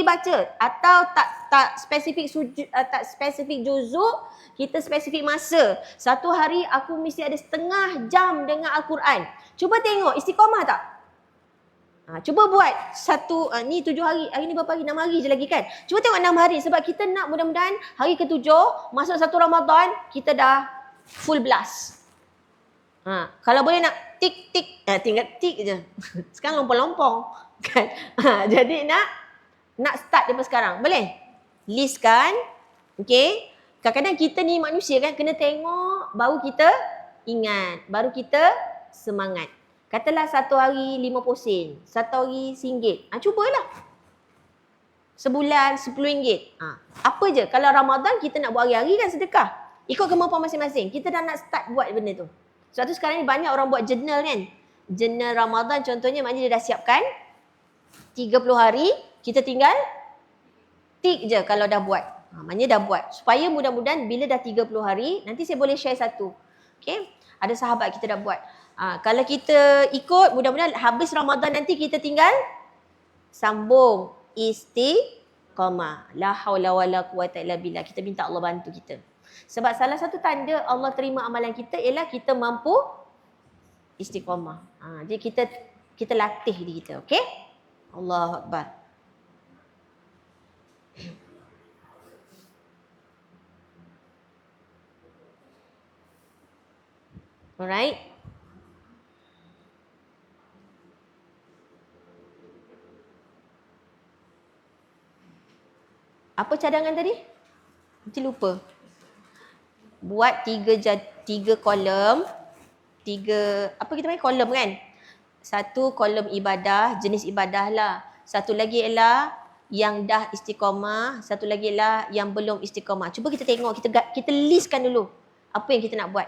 baca. Atau tak spesifik juzuk. Kita spesifik masa. 1 hari aku mesti ada setengah jam dengan Al-Quran. Cuba tengok istiqamah tak? Cuba buat ni 7 hari. Hari ni berapa hari? 6 hari je lagi kan? Cuba tengok 6 hari. Sebab kita nak mudah-mudahan hari ke-7, masuk 1 Ramadan, kita dah full blast. Kalau boleh nak tik, tinggal tik je. Sekarang lompong-lompong. Kan? Jadi nak start daripada sekarang. Boleh? List kan? Okay? Kadang-kadang kita ni manusia kan, kena tengok, baru kita ingat. Baru kita semangat. Katalah 1 hari 50 sen, 1 hari RM1. Cubalah. Sebulan RM10. Apa je, kalau Ramadan kita nak buat hari-hari kan sedekah. Ikut kemampuan masing-masing. Kita dah nak start buat benda tu. Sebab tu sekarang ni banyak orang buat journal kan. Journal Ramadan contohnya, maknanya dia dah siapkan 30 hari, kita tinggal tik je kalau dah buat. Maknanya dah buat. Supaya mudah-mudahan bila dah 30 hari, nanti saya boleh share satu. Okay? Ada sahabat kita dah buat. Kalau kita ikut, mudah-mudahan habis Ramadan nanti kita tinggal sambung istiqamah. La haula wala quwata illa billah. Kita minta Allah bantu kita. Sebab salah satu tanda Allah terima amalan kita ialah kita mampu istiqamah. Jadi kita latih diri kita, okey? Allahu akbar. Alright. Apa cadangan tadi? Nanti lupa. Buat 3 kolom. 3, apa kita panggil kolom kan? 1 kolom ibadah, jenis ibadah lah. 1 lagi ialah yang dah istiqamah. 1 lagi ialah yang belum istiqamah. Cuba kita tengok, kita listkan dulu apa yang kita nak buat.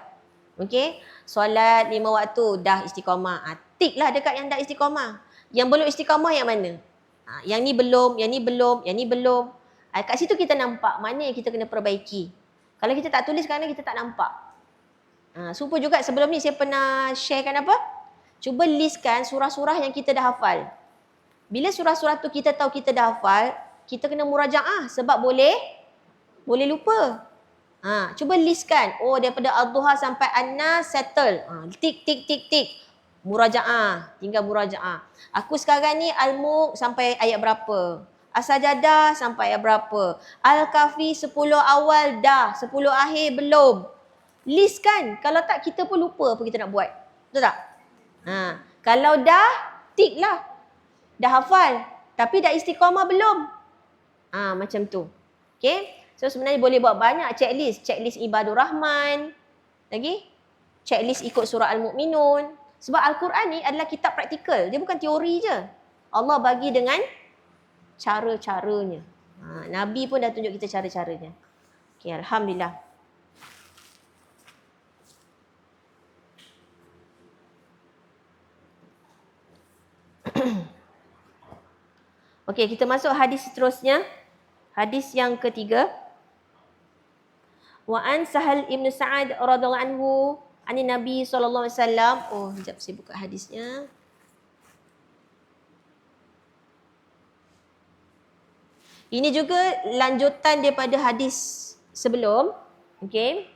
Okey? Solat 5 waktu dah istiqamah. Tik lah dekat yang dah istiqamah. Yang belum istiqamah yang mana? Yang ni belum, yang ni belum, yang ni belum. Kat situ kita nampak mana yang kita kena perbaiki. Kalau kita tak tulis kadang kita tak nampak. Sumpah juga sebelum ni saya pernah sharekan apa? Cuba listkan surah-surah yang kita dah hafal. Bila surah-surah tu kita tahu kita dah hafal, kita kena murajaah sebab boleh lupa. Cuba listkan. Oh, daripada Ad-Duha sampai An-Nas settle. Tik. Murajaah. Tinggal murajaah. Aku sekarang ni Al-Mulk sampai ayat berapa? As-Sajadah sampai ayat berapa? Al-Kahfi 10 awal dah, 10 akhir belum. List kan? Kalau tak kita pun lupa apa kita nak buat. Betul tak? Kalau dah, tik lah. Dah hafal. Tapi dah istiqamah belum? Macam tu. Okay? So sebenarnya boleh buat banyak checklist. Checklist Ibadur Rahman. Lagi? Checklist ikut surah Al-Mu'minun. Sebab Al-Quran ni adalah kitab praktikal. Dia bukan teori je. Allah bagi dengan cara-caranya. Nabi pun dah tunjuk kita cara-caranya. Okay, Alhamdulillah. Okey, kita masuk hadis seterusnya. Hadis yang ketiga. Wa an Sahal ibn Sa'ad radhiyallahu anhu ani Nabi sallallahu alaihi wasallam. Oh, sekejap saya buka hadisnya. Ini juga lanjutan daripada hadis sebelum. Okey.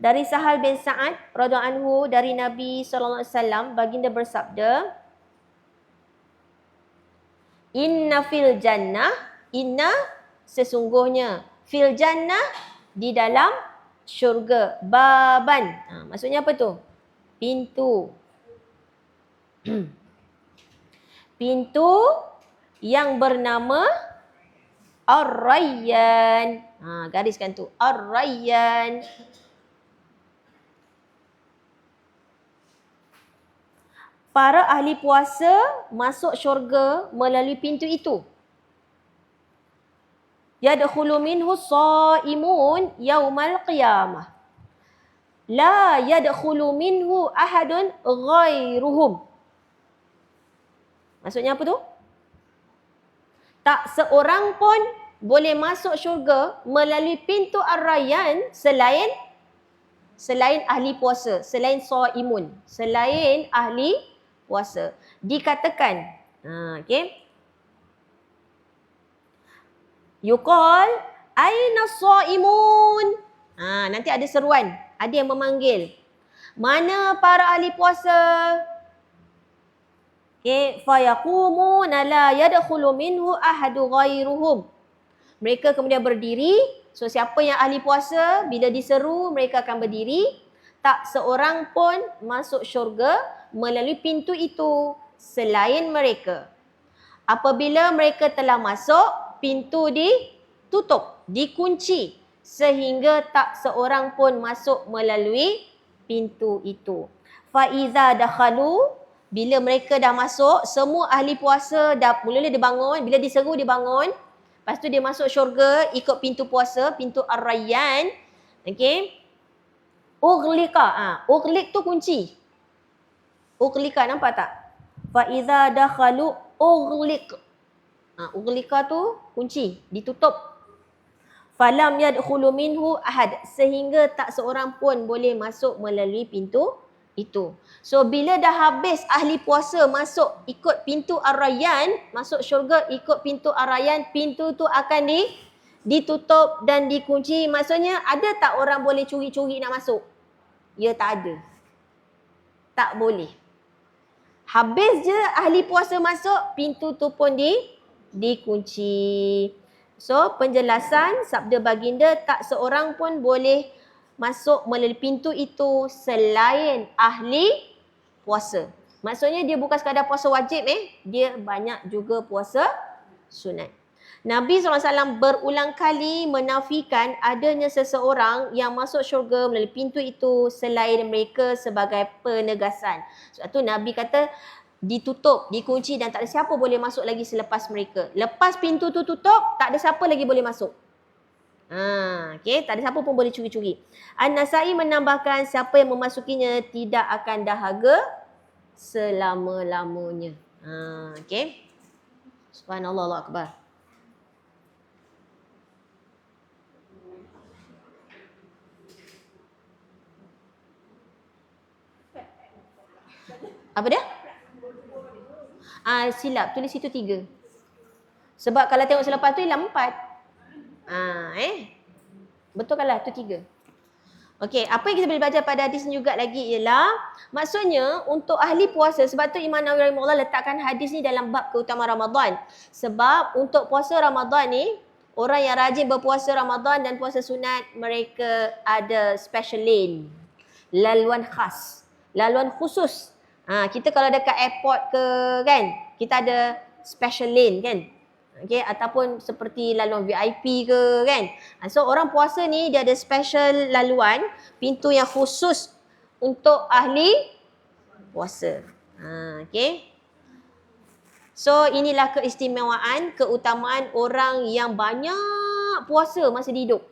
Dari Sahal bin Sa'ad radhiyallahu anhu dari Nabi sallallahu alaihi wasallam, baginda bersabda, Inna fil jannah, inna sesungguhnya, fil jannah di dalam syurga, baban. Maksudnya apa tu? Pintu. Pintu yang bernama Ar-Rayyan. Gariskan tu. Ar-Rayyan. Para ahli puasa masuk syurga melalui pintu itu. Yadkhulu minhu shaimun yaumal qiyamah. La yadkhulu minhu ahadun ghairuhum. Maksudnya apa tu? Tak seorang pun boleh masuk syurga melalui pintu Ar-Rayyan selain ahli puasa, selain shaimun, selain ahli puasa. Dikatakan, okey. Yuqal aina shaimun. Nanti ada seruan, ada yang memanggil. Mana para ahli puasa? Okay, fayaqumuna la yadkhulu minhu ahadu ghairuhum. Mereka kemudian berdiri. So siapa yang ahli puasa, bila diseru mereka akan berdiri. Tak seorang pun masuk syurga melalui pintu itu selain mereka. Apabila mereka telah masuk, pintu ditutup, dikunci sehingga tak seorang pun masuk melalui pintu itu. Faiza dakhalu, bila mereka dah masuk, semua ahli puasa dah mula-mula dia bangun, bila diseru dia bangun. Lepas tu dia masuk syurga ikut pintu puasa, pintu Ar-Rayyan. Okey. Ughliqa. Ughliq tu kunci. Ughliqa, nampak tak? Faiza dakhalu ughliq. Ughliqa tu kunci, ditutup. Falam yadkhulu minhu ahad, sehingga tak seorang pun boleh masuk melalui pintu itu. So bila dah habis ahli puasa masuk ikut pintu Ar-Rayyan, masuk syurga ikut pintu Ar-Rayyan, pintu tu akan ditutup dan dikunci. Maksudnya ada tak orang boleh curi-curi nak masuk? Ya, tak ada. Tak boleh. Habis je ahli puasa masuk, pintu tu pun dikunci. So penjelasan sabda baginda, tak seorang pun boleh masuk melalui pintu itu selain ahli puasa. Maksudnya dia bukan sekadar puasa wajib, dia banyak juga puasa sunat. Nabi SAW berulang kali menafikan adanya seseorang yang masuk syurga melalui pintu itu selain mereka sebagai penegasan. Sebab tu Nabi kata ditutup, dikunci dan tak ada siapa boleh masuk lagi selepas mereka. Lepas pintu tu tutup, tak ada siapa lagi boleh masuk. Okay, tak ada siapa pun boleh curi-curi. An-Nasai menambahkan siapa yang memasukinya tidak akan dahaga selama-lamanya. Okay. Subhanallah, Allahu Akbar. Apa dia? Silap, tulis situ 3. Sebab kalau tengok selepas tu hilang 4. Betul kan lah, tu 3. Okey, apa yang kita boleh belajar pada hadis ni juga lagi ialah, maksudnya untuk ahli puasa, sebab tu Imam Nawawi rahimahullah letakkan hadis ni dalam bab keutamaan Ramadan. Sebab untuk puasa Ramadan ni, orang yang rajin berpuasa Ramadan dan puasa sunat, mereka ada special lane. Laluan khas, laluan khusus. Kita kalau dekat airport ke kan, kita ada special lane kan. Okay, ataupun seperti laluan VIP ke kan. So orang puasa ni dia ada special laluan, pintu yang khusus untuk ahli puasa. Okay. So inilah keistimewaan, keutamaan orang yang banyak puasa masa hidup.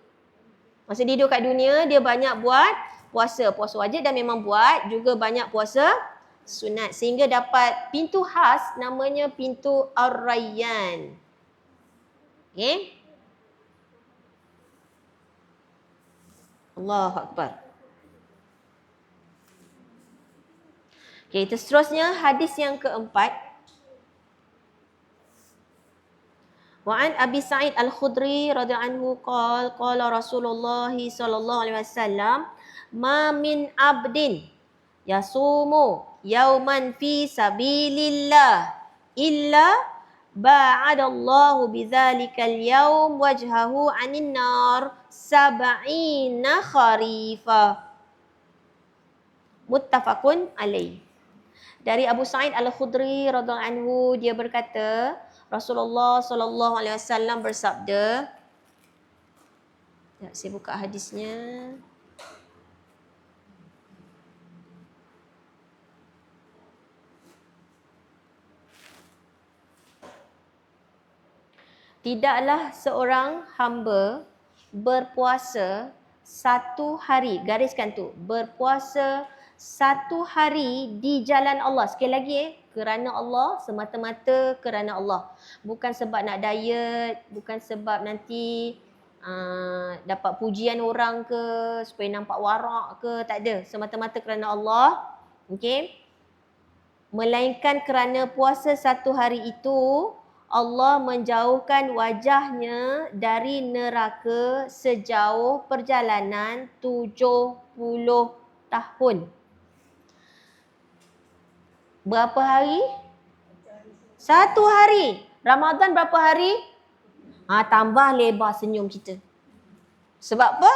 Masa hidup kat dunia dia banyak buat puasa wajib dan memang buat, juga banyak puasa sunat sehingga dapat pintu khas namanya pintu Ar-Rayyan. Okay. Allahu Akbar. Okay, seterusnya hadis yang keempat. Wa an Abi Sa'id Al-Khudri radhiyallahu anhu qala Rasulullah sallallahu alaihi wasallam, ma min abdin yasumu yauman fi sabilillah illa ba'adallahu bidzalikal yaum wajhahu 'anil nar 70 kharifa. Muttafaqun alaih. Dari Abu Sa'id Al-Khudri radhiyallahu anhu, dia berkata, Rasulullah sallallahu alaihi wasallam bersabda. Saya buka hadisnya. Tidaklah seorang hamba berpuasa 1 hari, gariskan tu, berpuasa 1 hari di jalan Allah. Sekali lagi kerana Allah, semata-mata kerana Allah. Bukan sebab nak diet, bukan sebab nanti dapat pujian orang ke, supaya nampak warak ke, tak ada. Semata-mata kerana Allah. Okey. Melainkan kerana puasa 1 hari itu, Allah menjauhkan wajahnya dari neraka sejauh perjalanan 70 tahun. Berapa hari? 1 hari. Ramadan berapa hari? Tambah lebar senyum kita. Sebab apa?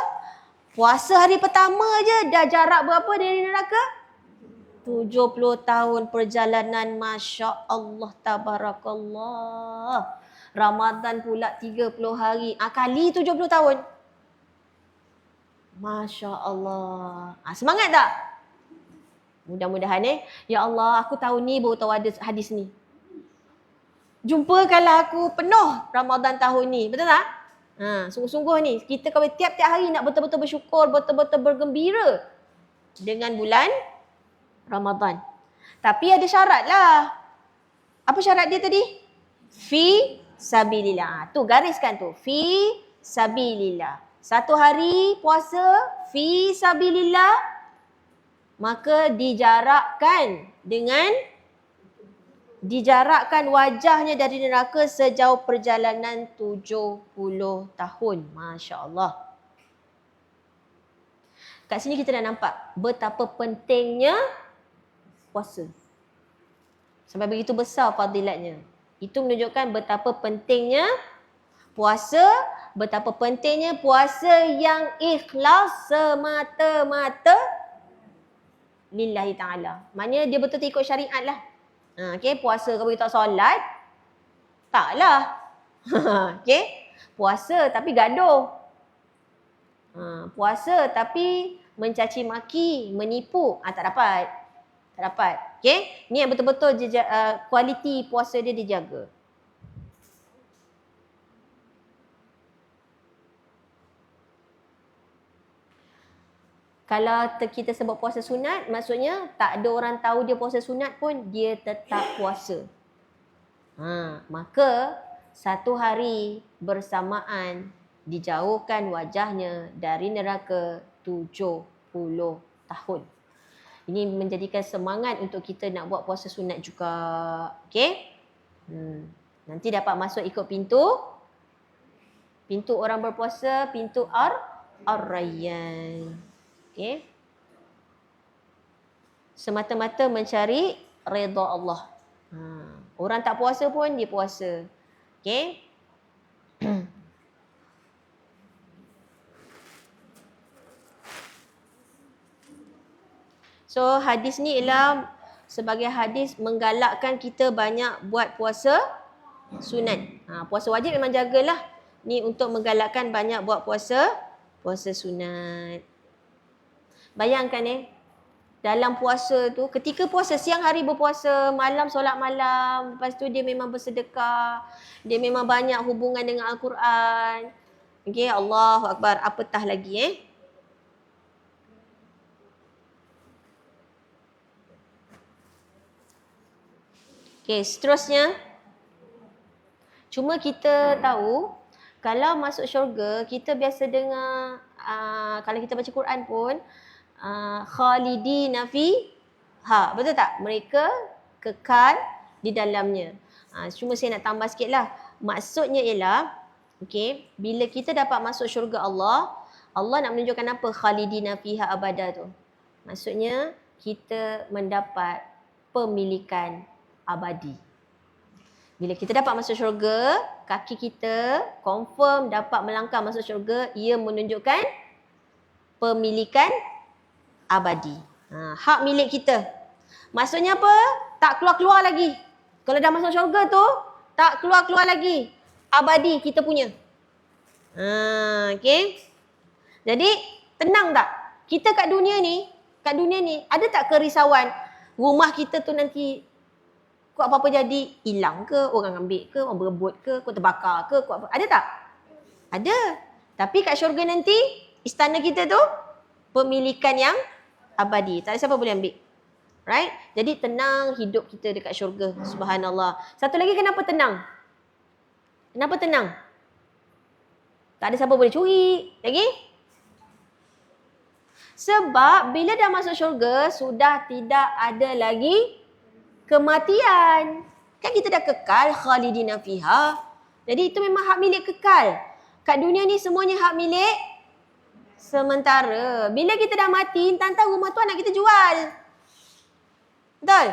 Puasa hari pertama je dah jarak berapa dari neraka? 70 tahun perjalanan. Masya Allah, tabarakallah. Ramadan pula 30 hari. Kali 70 tahun. Masya Allah. Semangat tak? Mudah-mudahan Ya Allah, aku tahun ni baru tahu ada hadis ni. Jumpakanlah aku penuh Ramadan tahun ni. Betul tak? Sungguh-sungguh ni. Kita kalau tiap-tiap hari nak betul-betul bersyukur, betul-betul bergembira dengan bulan Ramadan. Tapi ada syarat lah. Apa syarat dia tadi? Fi sabilillah. Tu gariskan tu. Fi sabilillah. 1 hari puasa fi sabilillah, maka dijarakkan wajahnya dari neraka sejauh perjalanan 70 tahun. Masya Allah. Kat sini kita dah nampak betapa pentingnya puasa. Sampai begitu besar fadilatnya. Itu menunjukkan betapa pentingnya puasa, betapa pentingnya puasa yang ikhlas semata-mata lillahi ta'ala. Maknanya dia betul ikut syariat lah. Puasa kalau kita tak solat, taklah. Puasa tapi gaduh. Puasa tapi mencaci maki, menipu, tak dapat. Tak dapat. Ni yang betul-betul kualiti puasa dia dijaga. Kalau kita sebut puasa sunat, maksudnya tak ada orang tahu dia puasa sunat pun, dia tetap puasa. Maka 1 hari bersamaan dijauhkan wajahnya dari neraka 70 tahun. Ini menjadikan semangat untuk kita nak buat puasa sunat juga. Nanti dapat masuk ikut pintu orang berpuasa, pintu Ar-Rayyan. Semata-mata mencari redha Allah. Orang tak puasa pun dia puasa. So hadis ni ialah sebagai hadis menggalakkan kita banyak buat puasa sunat. Puasa wajib memang jagalah. Ni untuk menggalakkan banyak buat puasa sunat. Bayangkan dalam puasa tu, ketika puasa, siang hari berpuasa, malam solat malam, lepas tu dia memang bersedekah, dia memang banyak hubungan dengan Al-Quran. Allahu Akbar, apatah lagi seterusnya. Cuma kita tahu, kalau masuk syurga, kita biasa dengar, kalau kita baca Quran pun, khalidina fiha. Betul tak? Mereka kekal di dalamnya. Cuma saya nak tambah sikit lah. Maksudnya ialah, bila kita dapat masuk syurga Allah, Allah nak menunjukkan apa khalidina fiha abada tu? Maksudnya, kita mendapat pemilikan abadi. Bila kita dapat masuk syurga, kaki kita confirm dapat melangkah masuk syurga, ia menunjukkan pemilikan abadi. Hak milik kita. Maksudnya apa? Tak keluar-keluar lagi. Kalau dah masuk syurga tu, tak keluar-keluar lagi. Abadi kita punya. Jadi, tenang tak? Kita kat dunia ni, ada tak kerisauan rumah kita tu nanti kau apa-apa jadi, hilang ke, orang ambil ke, orang berebut ke, kau terbakar ke, kau apa? Ada tak? Ada. Tapi kat syurga nanti, istana kita tu, pemilikan yang abadi. Tak ada siapa boleh ambil. Right? Jadi tenang hidup kita dekat syurga. Subhanallah. Satu lagi, kenapa tenang? Kenapa tenang? Tak ada siapa boleh curi. Lagi? Sebab bila dah masuk syurga, sudah tidak ada lagi kematian. Kan kita dah kekal, khalidina fiha. Jadi itu memang hak milik kekal. Kat dunia ni semuanya hak milik sementara. Bila kita dah mati, entah-entah rumah tu anak kita jual. Betul?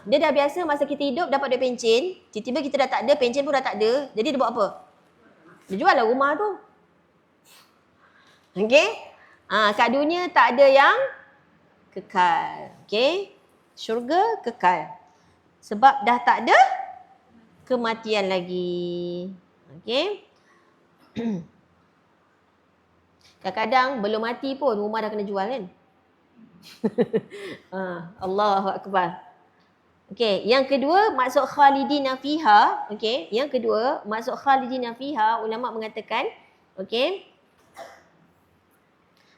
Dia dah biasa masa kita hidup dapat duit pencen, tiba-tiba kita dah tak ada, pencen pun dah tak ada. Jadi dia buat apa? Dia jual lah rumah tu. Okey? Kat dunia tak ada yang kekal. Okey? Syurga kekal. Sebab dah tak ada kematian lagi. Okey? Kadang-kadang belum mati pun rumah dah kena jual kan? Allahu Akbar. Okey, yang kedua maksud khalidina fiha, okey, yang kedua maksud khalidina fiha, ulama mengatakan, okey.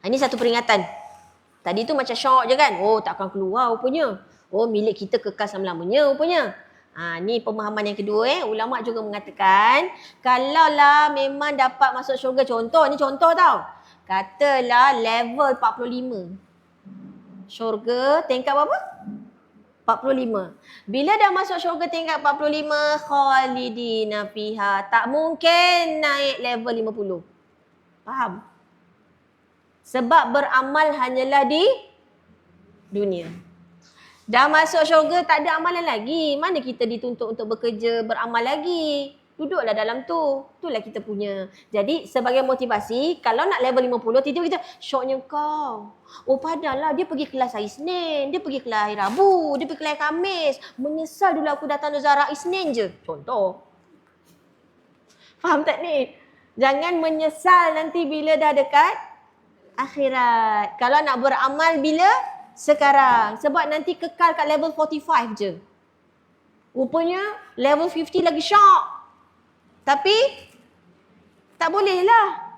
Ini satu peringatan. Tadi tu macam syok je kan? Oh, takkan keluar rupanya. Oh, milik kita kekal selama-lamanya rupanya. Ni pemahaman yang kedua. Ulama juga mengatakan, kalaulah memang dapat masuk syurga, contoh, ni contoh tau. Katalah level 45. Syurga tingkat berapa? 45. Bila dah masuk syurga tingkat 45, khalidina fiha, tak mungkin naik level 50. Faham? Sebab beramal hanyalah di dunia. Dah masuk syurga tak ada amalan lagi. Mana kita dituntut untuk bekerja, beramal lagi. Duduklah dalam tu. Itulah kita punya. Jadi sebagai motivasi, kalau nak level 50, tiba-tiba kita, syoknya kau. Oh padahal dia pergi kelas hari Isnin, dia pergi kelas hari Rabu, dia pergi kelas Khamis. Menyesal dulu aku datang Nuzara Isnin je. Contoh. Faham tak ni? Jangan menyesal nanti bila dah dekat akhirat. Kalau nak beramal bila? Sekarang. Sebab nanti kekal kat level 45 je. Rupanya level 50 lagi syok. Tapi tak boleh lah.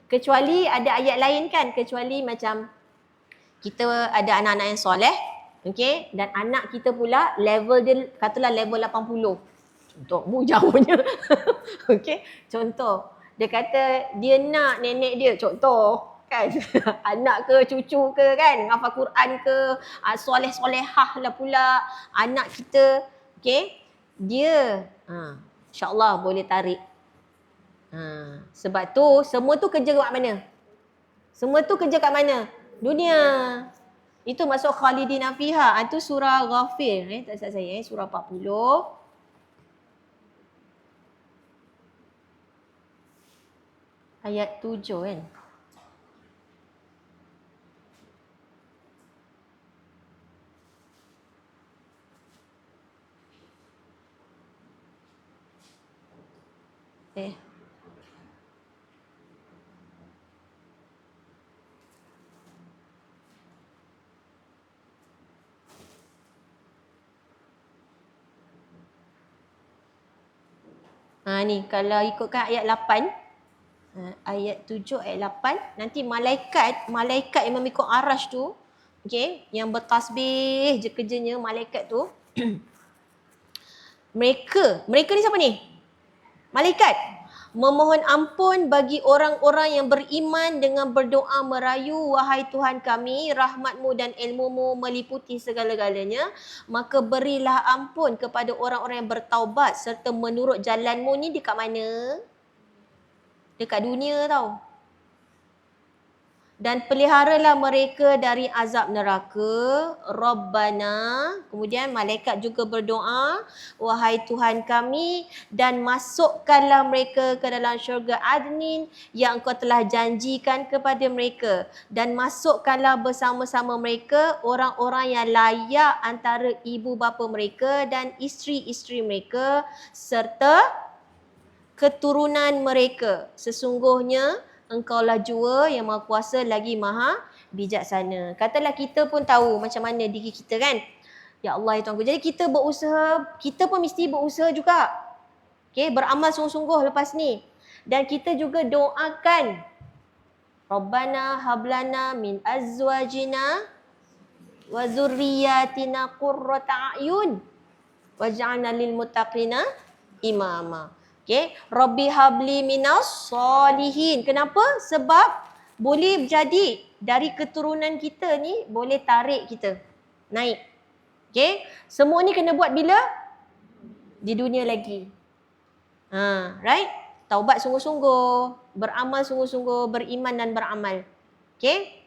Kecuali ada ayat lain kan. Kecuali macam kita ada anak-anak yang soleh. Okay? Dan anak kita pula level dia katalah level 80. Contoh. Jauhnya. Okay? Contoh. Dia kata dia nak nenek dia. Contoh. Kan? Anak ke cucu ke kan, hafal Quran ke, soleh-solehah lah pula anak kita. Okay? Dia insyaAllah boleh tarik. Sebab tu semua tu kerja kat mana? Semua tu kerja kat mana? Dunia. Itu masuk khalidina fiha. Itu surah Ghafir. Tak silap saya. Surah 40. Ayat 7 kan. Ni kalau ikutkan ayat 8, ayat 7, ayat 8, nanti malaikat yang memikul arash tu, okay, yang bertasbih je kerjanya malaikat tu, mereka ni siapa ni? Malaikat. Memohon ampun bagi orang-orang yang beriman dengan berdoa merayu, wahai Tuhan kami, rahmatmu dan ilmumu meliputi segala-galanya, maka berilah ampun kepada orang-orang yang bertaubat serta menurut jalanmu. Ni dekat mana? Dekat dunia tau. Dan peliharalah mereka dari azab neraka. Rabbana. Kemudian malaikat juga berdoa, wahai Tuhan kami, dan masukkanlah mereka ke dalam syurga Adnin yang Engkau telah janjikan kepada mereka. Dan masukkanlah bersama-sama mereka orang-orang yang layak antara ibu bapa mereka dan isteri-isteri mereka serta keturunan mereka. Sesungguhnya Engkaulah jua yang maha kuasa lagi maha bijaksana. Katalah kita pun tahu macam mana diri kita kan. Ya Allah ya Tuhanku. Jadi kita berusaha, kita pun mesti berusaha juga. Okay, beramal sungguh-sungguh lepas ni. Dan kita juga doakan. Rabbana hablana min azwajina wa zurriyatina qurrata a'yun waj'alna lil muttaqina imama. Okay. Rabbi habli minas solihin. Kenapa? Sebab boleh jadi dari keturunan kita ni boleh tarik kita naik. Okay. Semua ni kena buat bila? Di dunia lagi. Right? Taubat sungguh-sungguh, beramal sungguh-sungguh, beriman dan beramal. Okay.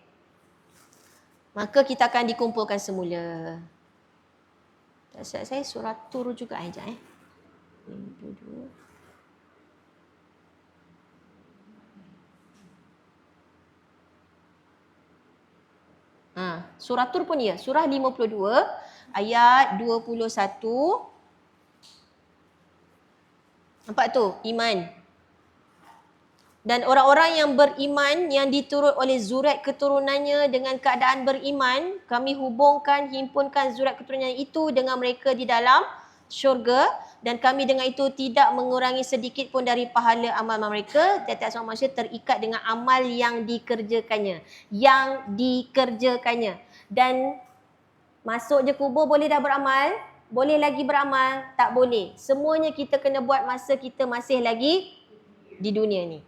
Maka kita akan dikumpulkan semula. Tak silap saya surah Tur juga sekejap 52. Surah Tur pun ya. Surah 52 ayat 21. Nampak tu? Iman. Dan orang-orang yang beriman yang diturut oleh zurat keturunannya dengan keadaan beriman, kami himpunkan zurat keturunan itu dengan mereka di dalam syurga, dan kami dengan itu tidak mengurangi sedikit pun dari pahala amal mereka. Tiap-tiap seorang manusia terikat dengan amal yang dikerjakannya. Dan masuk je kubur boleh dah beramal? Boleh lagi beramal? Tak boleh. Semuanya kita kena buat masa kita masih lagi di dunia ni.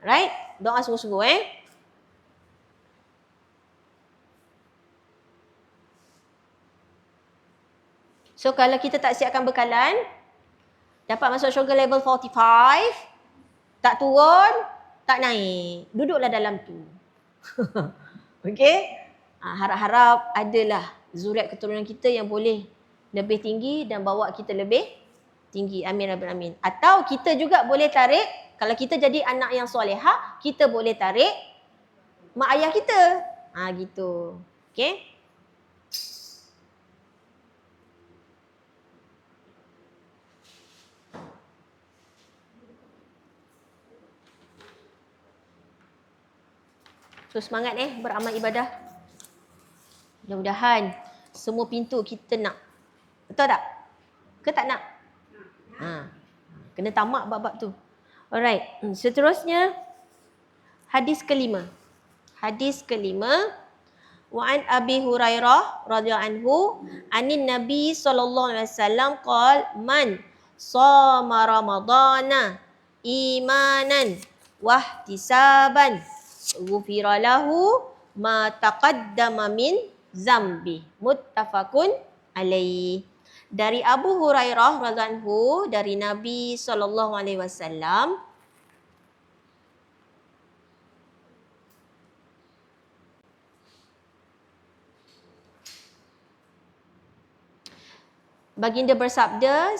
Right? Doa sungguh-sungguh So kalau kita tak siapkan bekalan, dapat masuk syurga level 45, tak turun, tak naik. Duduklah dalam tu. Okey? Harap-harap adalah zuriat keturunan kita yang boleh lebih tinggi dan bawa kita lebih tinggi. Amin Rabbil Alamin. Atau kita juga boleh tarik, kalau kita jadi anak yang solehah, kita boleh tarik mak ayah kita. Gitu. Okey? So semangat beramal ibadah. Mudah-mudahan semua pintu kita nak. Betul tak? Ke tak nak? Kena tamak bab-bab tu. Alright. Seterusnya hadis kelima. Wa an Abi Hurairah radhiyallahu anhu anin Nabi sallallahu alaihi wasallam qala man shama ramadana imanan wahtisaban ghufira lahu ma taqaddama min zambi. Muttafaqun alaih. Dari Abu Hurairah radhiyallahu anhu, dari Nabi sallallahu alaihi wasallam, baginda bersabda,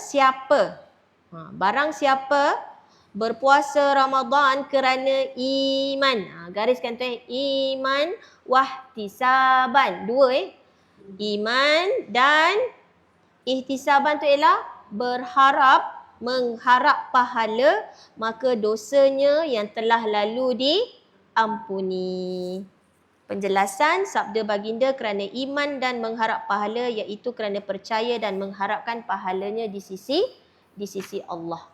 barang siapa berpuasa Ramadan kerana iman. Gariskan tu iman wahtisaban. Dua iman dan ihtisaban tu ialah mengharap pahala, maka dosanya yang telah lalu diampuni. Penjelasan sabda baginda kerana iman dan mengharap pahala, iaitu kerana percaya dan mengharapkan pahalanya di sisi Allah.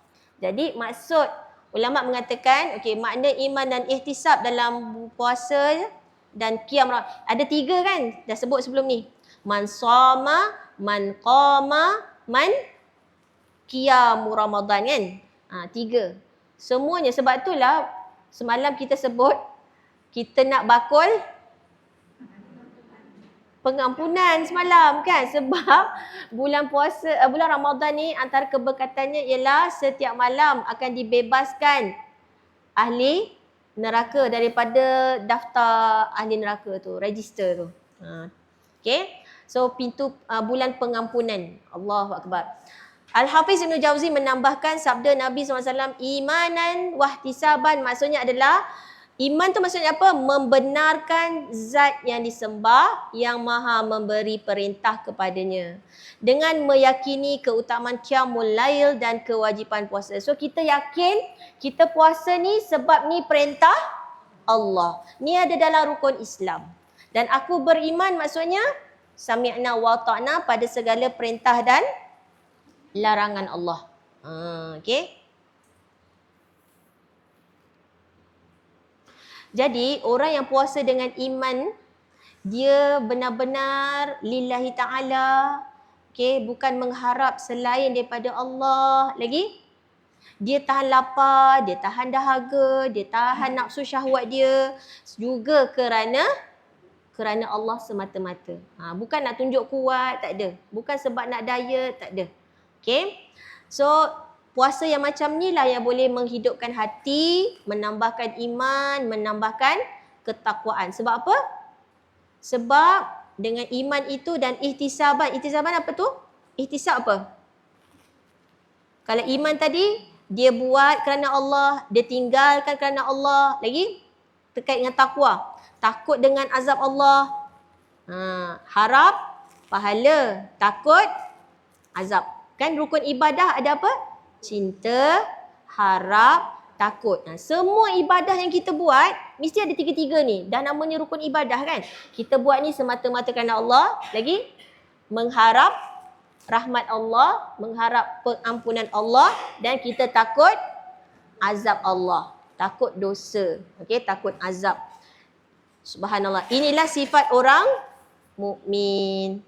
Jadi maksud ulama mengatakan, makna iman dan ihtisab dalam puasa dan qiyam ada tiga kan? Dah sebut sebelum ni. Man shoma, man qama, man qiyamu Ramadan kan? Tiga. Semuanya, sebab itulah semalam kita sebut kita nak bakul pengampunan semalam kan, sebab bulan Ramadan ni antara keberkatannya ialah setiap malam akan dibebaskan ahli neraka daripada daftar ahli neraka tu, register tu. So pintu bulan pengampunan. Allahu Akbar. Al-Hafiz Ibn Jauzi menambahkan sabda Nabi SAW, imanan wahtisaban, maksudnya adalah iman tu maksudnya apa? Membenarkan zat yang disembah yang maha memberi perintah kepadanya, dengan meyakini keutamaan qiyamul lail dan kewajipan puasa. So kita yakin kita puasa ni sebab ni perintah Allah. Ni ada dalam rukun Islam. Dan aku beriman maksudnya sami'na wa ta'na pada segala perintah dan larangan Allah. Jadi orang yang puasa dengan iman, dia benar-benar lillahi ta'ala, bukan mengharap selain daripada Allah lagi. Dia tahan lapar, dia tahan dahaga, dia tahan nafsu syahwat dia juga kerana Allah semata-mata. Bukan nak tunjuk kuat, tak ada. Bukan sebab nak diet, tak ada. So puasa yang macam ni lah yang boleh menghidupkan hati, menambahkan iman, menambahkan ketakwaan. Sebab apa? Sebab dengan iman itu dan ihtisaban. Ihtisaban apa tu? Ihtisab apa? Kalau iman tadi, dia buat kerana Allah, dia tinggalkan kerana Allah. Lagi terkait dengan takwa. Takut dengan azab Allah. Harap pahala, takut azab. Kan rukun ibadah ada apa? Cinta, harap, takut. Semua ibadah yang kita buat mesti ada tiga-tiga ni. Dah namanya rukun ibadah kan. Kita buat ni semata-mata kerana Allah. Lagi mengharap rahmat Allah, mengharap pengampunan Allah, dan kita takut azab Allah. Takut dosa. Okey, takut azab. Subhanallah. Inilah sifat orang mukmin.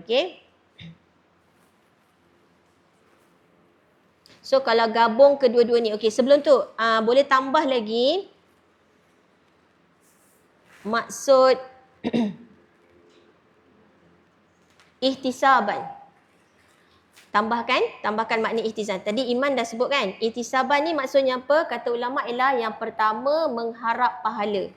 Okey. So kalau gabung kedua-dua ni, okey, sebelum tu boleh tambah lagi maksud ihtisaban. Tambahkan makna ihtisab. Tadi Iman dah sebut kan, ihtisaban ni maksudnya apa? Kata ulama ialah yang pertama mengharap pahala.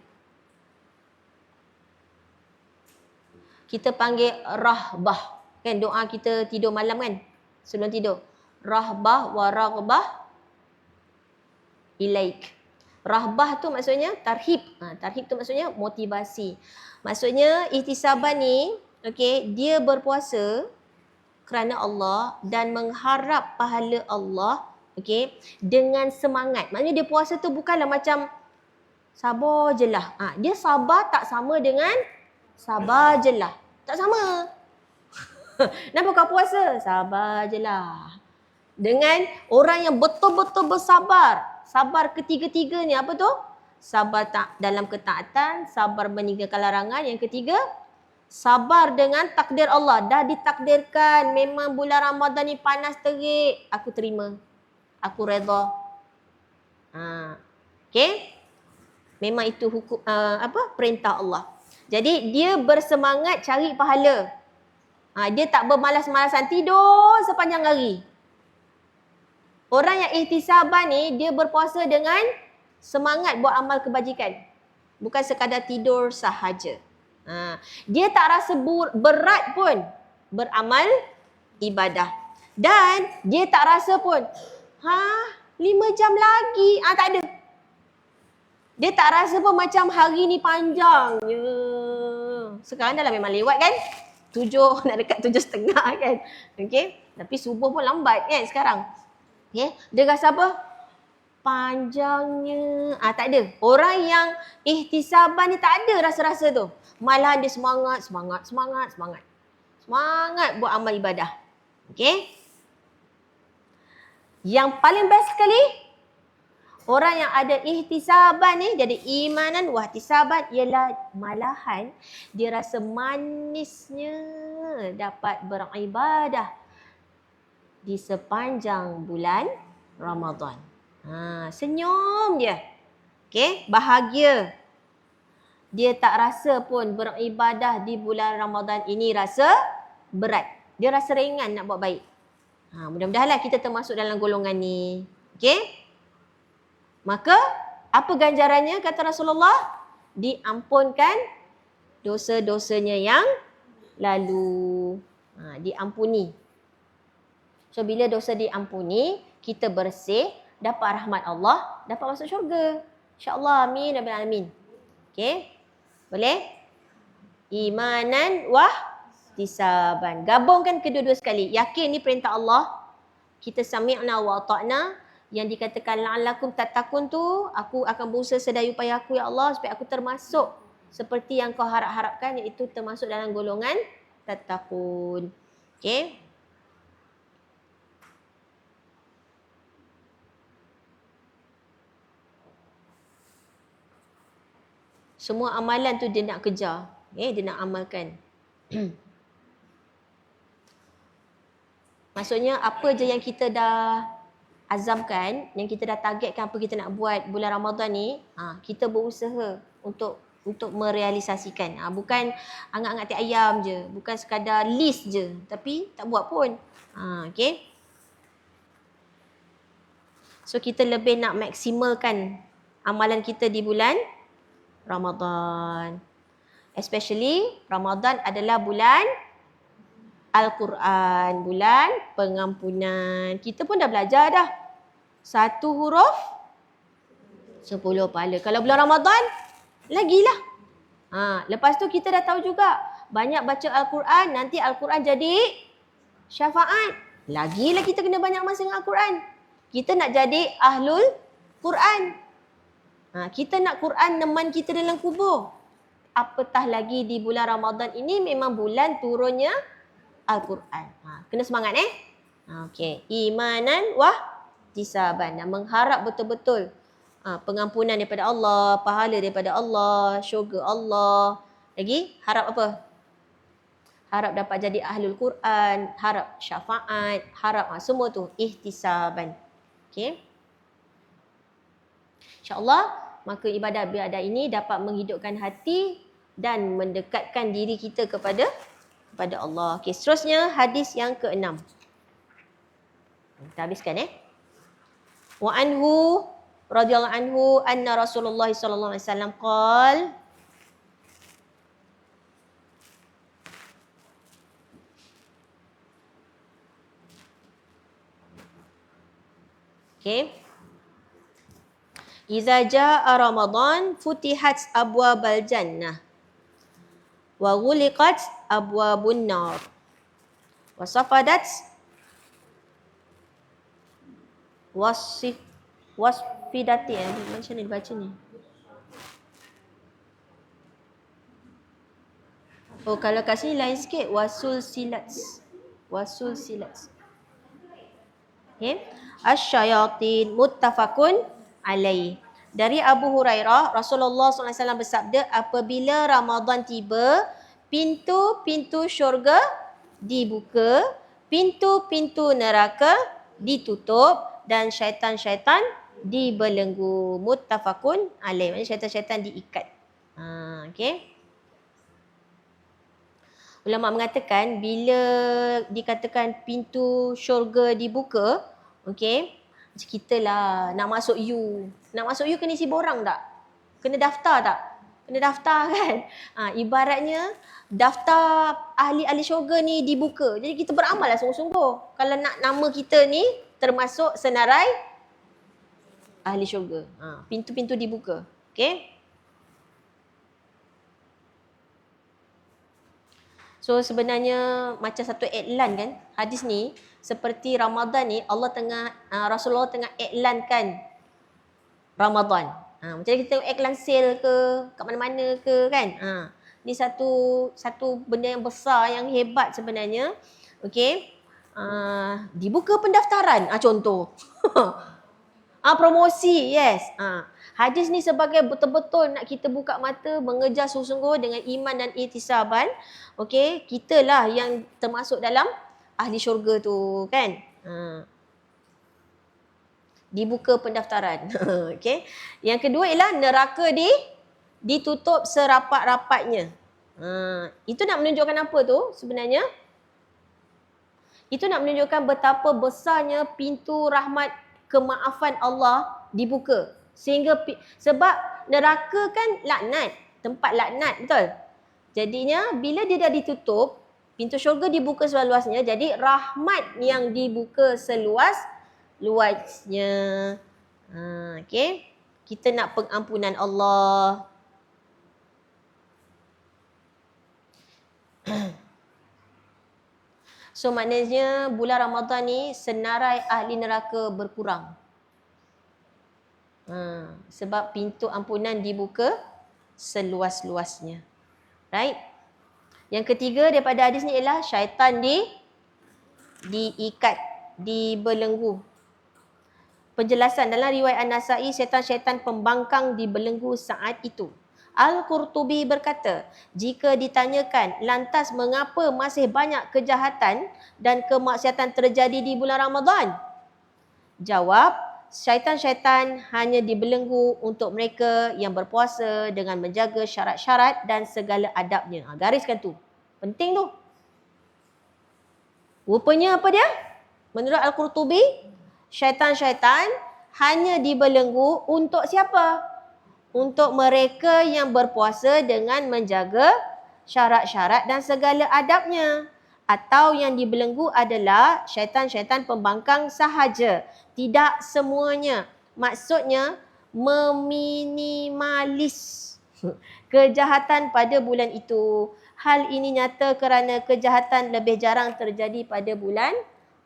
Kita panggil rahbah. Kan doa kita tidur malam kan? Sebelum tidur. Rahbah wa raghbah ilaik. Rahbah tu maksudnya tarhib. Tarhib tu maksudnya motivasi. Maksudnya ihtisaban ni, okey, dia berpuasa kerana Allah dan mengharap pahala Allah, okey, dengan semangat. Maknanya dia puasa tu bukanlah macam sabar je lah. Dia sabar tak sama dengan sabar je lah. Tak sama. Kenapa kau puasa? Sabar je lah. Dengan orang yang betul-betul bersabar. Sabar ketiga-tiga ni apa tu? Sabar tak dalam ketaatan, sabar meninggalkan larangan. Yang ketiga, sabar dengan takdir Allah. Dah ditakdirkan memang bulan Ramadan ni panas terik. Aku terima. Aku redha. Okey? Memang itu hukum perintah Allah. Jadi dia bersemangat cari pahala. Dia tak bermalas-malasan tidur sepanjang hari. Orang yang ihtisaban ni, dia berpuasa dengan semangat buat amal kebajikan. Bukan sekadar tidur sahaja. Dia tak rasa berat pun beramal ibadah. Dan dia tak rasa pun, 5 jam lagi. Tak ada. Dia tak rasa pun macam hari ni panjangnya. Sekarang dah lah memang lewat kan? 7, nak dekat 7.30 kan? Okay? Tapi subuh pun lambat kan sekarang? Okay? Dia rasa apa? Panjangnya. Tak ada. Orang yang ihtisaban ni tak ada rasa-rasa tu. Malahan dia semangat buat amal ibadah. Okay? Yang paling best sekali, orang yang ada ihtisaban ni, jadi imanan wahtisaban, ialah malahan dia rasa manisnya dapat beribadah di sepanjang bulan Ramadan. Senyum dia. Okay, bahagia. Dia tak rasa pun beribadah di bulan Ramadan ini rasa berat. Dia rasa ringan nak buat baik. Mudah-mudahanlah kita termasuk dalam golongan ni. Okay? Maka, apa ganjarannya kata Rasulullah? Diampunkan dosa-dosanya yang lalu. Diampuni. So, bila dosa diampuni, kita bersih, dapat rahmat Allah, dapat masuk syurga. InsyaAllah, amin, rabbil alamin. Okay? Boleh? Imanan wahtisaban. Gabungkan kedua-dua sekali. Yakin ni perintah Allah. Kita sami'na wa ta'na. Yang dikatakan la'allakum tattaqun tu, aku akan berusaha sedaya upaya aku ya Allah supaya aku termasuk seperti yang kau harap-harapkan, iaitu termasuk dalam golongan tattaqun. Okay? Semua amalan tu dia nak kejar. Dia nak amalkan. Maksudnya apa je yang kita dah azamkan, yang kita dah targetkan apa kita nak buat bulan Ramadan ni, kita berusaha untuk merealisasikan. Bukan angat-angat tiap ayam je, bukan sekadar list je, tapi tak buat pun. Okay? So kita lebih nak maksimalkan amalan kita di bulan Ramadan. Especially Ramadan adalah bulan Al-Quran, bulan pengampunan. Kita pun dah belajar dah. 1 huruf 10 pahala. Kalau bulan Ramadan, lagilah. Lepas tu kita dah tahu juga, banyak baca Al-Quran, nanti Al-Quran jadi syafaat. Lagilah kita kena banyak masa dengan Al-Quran. Kita nak jadi ahlul Quran. Kita nak Quran neman kita dalam kubur. Apatah lagi di bulan Ramadan ini memang bulan turunnya Al-Quran. Kena semangat Okey. Imanan wah ihtisaban. Mengharap betul-betul pengampunan daripada Allah, pahala daripada Allah, syurga Allah. Lagi harap apa? Harap dapat jadi ahlul Quran, harap syafaat, harap semua tu ihtisaban. Okey. InsyaAllah maka ibadah-ibadah ini dapat menghidupkan hati dan mendekatkan diri kita kepada Allah. Okey, seterusnya hadis yang ke-6. Kita habiskan Wa anhu radhiyallahu anhu anna Rasulullah sallallahu alaihi wasallam qala Okey. Iza jaa Ramadan futihat abwabal jannah wa ghuliqat abwabun nar wa safadat wasfidati. Macam ni dibaca ni? Kalau kat sini lain sikit, wasul silat. Okay. Asyayatin muttafaqun alaih. Dari Abu Hurairah, Rasulullah SAW bersabda, apabila Ramadan tiba, pintu-pintu syurga dibuka, pintu-pintu neraka ditutup dan syaitan-syaitan dibelenggu. Muttafaqun alaih. Maksudnya syaitan-syaitan diikat. Okey. Ulama mengatakan bila dikatakan pintu syurga dibuka, okey, macam kita lah nak masuk U. Nak masuk U kena isi borang tak? Kena daftar tak? Kena daftar kan? Ibaratnya daftar ahli-ahli syurga ni dibuka. Jadi kita beramal lah sungguh-sungguh. Kalau nak nama kita ni termasuk senarai ahli syurga. Pintu-pintu dibuka. Okey. So sebenarnya macam satu iklan kan, hadis ni seperti Ramadan ni Rasulullah tengah iklankan Ramadan. Macam kita tengok iklan sale ke kat mana-mana ke kan. Ni satu benda yang besar yang hebat sebenarnya. Okey. Dibuka pendaftaran contoh. Promosi, yes. Hadis ni sebagai betul-betul nak kita buka mata, mengejar sungguh-sungguh dengan iman dan ihtisaban. Okey, kitalah yang termasuk dalam ahli syurga tu kan. Dibuka pendaftaran. Okey. Yang kedua ialah neraka ditutup serapat-rapatnya. Itu nak menunjukkan apa tu sebenarnya? Itu nak menunjukkan betapa besarnya pintu rahmat kemaafan Allah dibuka. Sebab neraka kan laknat, tempat laknat, betul? Jadinya bila dia dah ditutup, pintu syurga dibuka seluas-luasnya, jadi rahmat yang dibuka seluas-luasnya. Okey. Kita nak pengampunan Allah. So maknanya bulan Ramadan ni senarai ahli neraka berkurang. Sebab pintu ampunan dibuka seluas-luasnya. Right? Yang ketiga daripada hadis ni ialah syaitan diikat, dibelenggu. Penjelasan dalam riwayat An-Nasa'i, syaitan-syaitan pembangkang dibelenggu saat itu. Al-Qurtubi berkata, jika ditanyakan lantas mengapa masih banyak kejahatan dan kemaksiatan terjadi di bulan Ramadan? Jawab, syaitan-syaitan hanya dibelenggu untuk mereka yang berpuasa dengan menjaga syarat-syarat dan segala adabnya. Gariskan tu. Penting tu. Rupanya apa dia? Menurut Al-Qurtubi, syaitan-syaitan hanya dibelenggu untuk siapa? Untuk mereka yang berpuasa dengan menjaga syarat-syarat dan segala adabnya. atau yang dibelenggu adalah syaitan-syaitan pembangkang sahaja. Tidak semuanya. Maksudnya meminimalis kejahatan pada bulan itu. Hal ini nyata kerana kejahatan lebih jarang terjadi pada bulan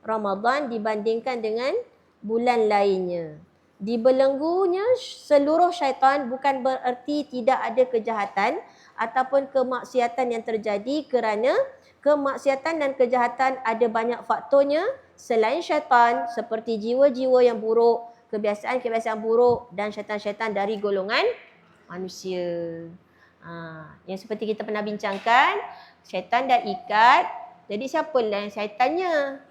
Ramadan dibandingkan dengan bulan lainnya. Dibelenggunya seluruh syaitan bukan bererti tidak ada kejahatan ataupun kemaksiatan yang terjadi, kerana kemaksiatan dan kejahatan ada banyak faktornya selain syaitan, seperti jiwa-jiwa yang buruk, kebiasaan-kebiasaan buruk dan syaitan-syaitan dari golongan manusia. Yang seperti kita pernah bincangkan, syaitan dah ikat, jadi siapalah yang syaitannya?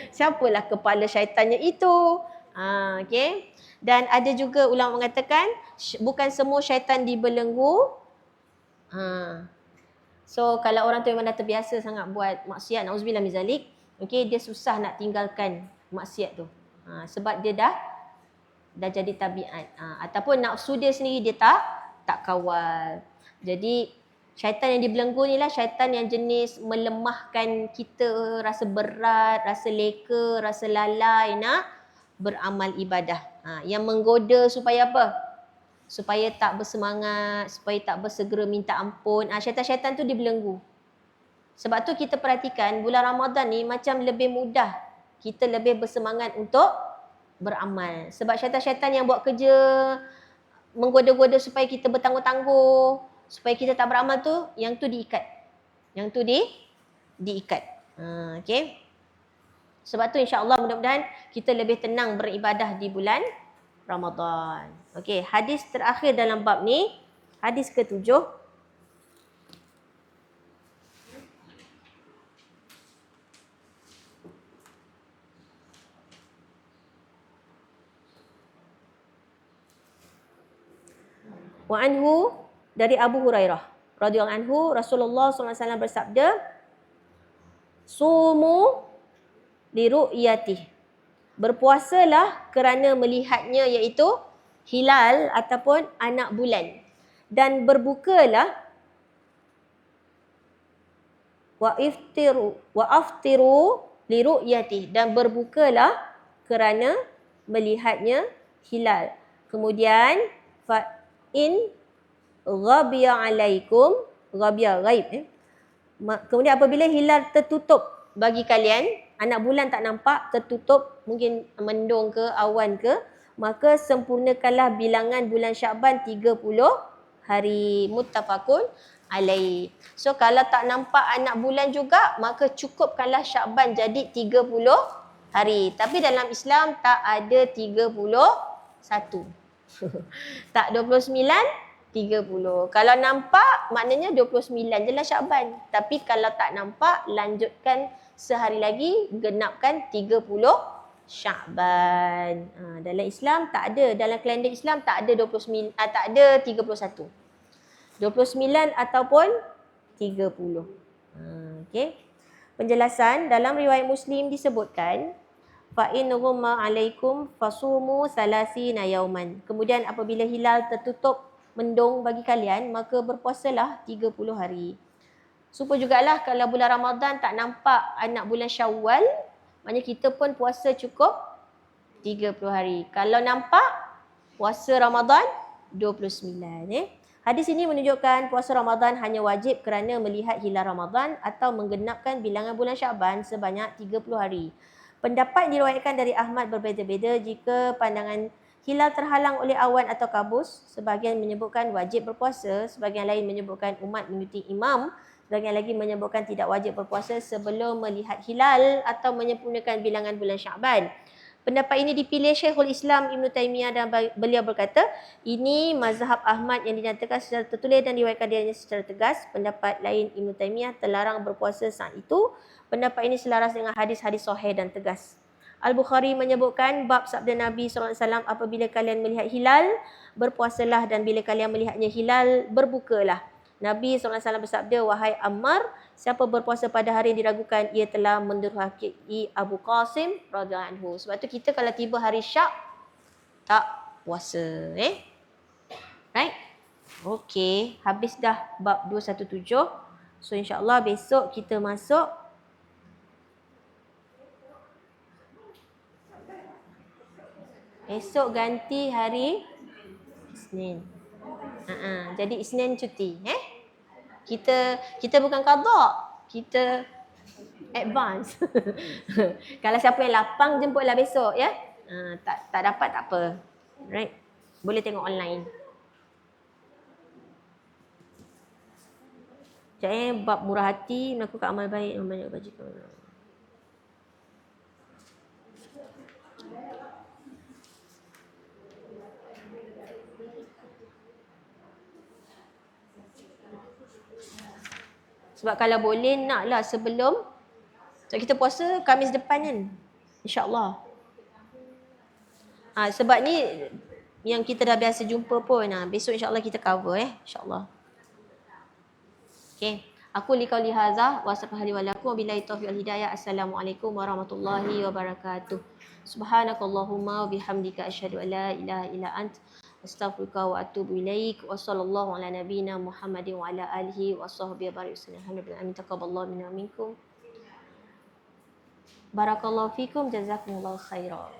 Siapalah kepala syaitannya itu? Okay. Dan ada juga ulama mengatakan bukan semua syaitan dibelenggu. So kalau orang tu memang dah terbiasa sangat buat maksiat, na'udzubillah min zalik, okay, dia susah nak tinggalkan maksiat tu. Sebab dia dah jadi tabiat. Ataupun nafsu dia sendiri dia tak kawal. Jadi syaitan yang dibelenggu ni lah syaitan yang jenis melemahkan kita, rasa berat, rasa leka, rasa lalai nak beramal ibadah. Yang menggoda supaya apa? Supaya tak bersemangat, supaya tak bersegera minta ampun. Syaitan-syaitan tu dibelenggu. Sebab tu kita perhatikan bulan Ramadan ni macam lebih mudah kita lebih bersemangat untuk beramal. Sebab syaitan-syaitan yang buat kerja menggoda-goda supaya kita bertangguh-tangguh, supaya kita tak beramal tu, yang tu diikat. Yang tu diikat. Okay. Sebab tu insya-Allah mudah-mudahan kita lebih tenang beribadah di bulan Ramadan. Okey, hadis terakhir dalam bab ni, hadis ke-7. Wa anhu, dari Abu Hurairah radhiyallahu anhu, Rasulullah SAW bersabda, sumu liru'yatih, berpuasalah kerana melihatnya, iaitu hilal ataupun anak bulan, dan berbukalah wa aftiru liru'yatih, dan berbukalah kerana melihatnya hilal. Kemudian fa in ghabiya alaikum, ghabiya ghaib, kemudian apabila hilal tertutup bagi kalian, anak bulan tak nampak, tertutup, mungkin mendung ke awan ke, maka sempurnakanlah bilangan bulan Sya'ban 30 hari. Muttafaqun alaih. So kalau tak nampak anak bulan juga, maka cukupkanlah Sya'ban jadi 30 hari. Tapi dalam Islam tak ada 31. Tak 29, 30. Kalau nampak maknanya 29 je lah Sya'ban. Tapi kalau tak nampak, lanjutkan sehari lagi, genapkan 30 Sya'ban. Dalam Islam tak ada, dalam kalender Islam tak ada 29, tak ada 31. 29 ataupun 30. Okey. Penjelasan dalam riwayat Muslim disebutkan, fa in ghumma alaikum fasumu salasina yauman. Kemudian apabila hilal tertutup mendung bagi kalian, maka berpuasalah 30 hari. Supaya jugalah kalau bulan Ramadan tak nampak anak bulan Syawal, maknanya kita pun puasa cukup 30 hari. Kalau nampak, puasa Ramadan 29. Hadis ini menunjukkan puasa Ramadan hanya wajib kerana melihat hilal Ramadan atau menggenapkan bilangan bulan Sya'ban sebanyak 30 hari. Pendapat diriwayatkan dari Ahmad berbeza-beza jika pandangan hilal terhalang oleh awan atau kabus. Sebahagian menyebutkan wajib berpuasa, sebahagian lain menyebutkan umat mengikuti imam, sebahagian lagi menyebutkan tidak wajib berpuasa sebelum melihat hilal atau menyempurnakan bilangan bulan Sya'ban. Pendapat ini dipilih Syekhul Islam Ibn Taymiyah dan beliau berkata, ini mazhab Ahmad yang dinyatakan secara tertulis dan diriwayatkan darinya secara tegas. Pendapat lain Ibn Taymiyah terlarang berpuasa saat itu. Pendapat ini selaras dengan hadis-hadis sahih dan tegas. Al-Bukhari menyebutkan bab sabda Nabi SAW, apabila kalian melihat hilal, berpuasalah, dan bila kalian melihatnya hilal, berbukalah. Nabi SAW bersabda, wahai Ammar, siapa berpuasa pada hari yang diragukan, ia telah mendurhakai Abu Qasim radhiyallahu anhu. Sebab tu kita kalau tiba hari Syak, tak puasa. Right? Okey, habis dah bab 217. So insyaAllah besok kita masuk Esok ganti hari Isnin. Jadi Isnin cuti. Kita bukan qada, kita advance. Kalau siapa yang lapang jemputlah besok ya. Tak dapat tak apa. Right? Boleh tengok online. Sekejap bab murah hati, melakukan amal baik yang banyak kebajikan. Sebab kalau boleh naklah sebelum, sebab kita puasa Khamis depan kan, InsyaAllah. Sebab ni yang kita dah biasa jumpa pun, besok insyaAllah kita cover insyaAllah. Okay. Aku liqauli hadza wa astaghfirullahi wa lakum wa billahi taufiq wal hidayah. Assalamualaikum warahmatullahi wabarakatuh. Subhanakallahumma wa bihamdika asyhadu an la ilaha illa ant astaghfiruka wa atubu ilaik. Wa sallallahu ala nabiyyina Muhammadin wa ala alihi wa sahbihi barik wasallam. Amin taqabbalallahu minna wa minkum. Barakallahu fikum, jazakumullahu khairan.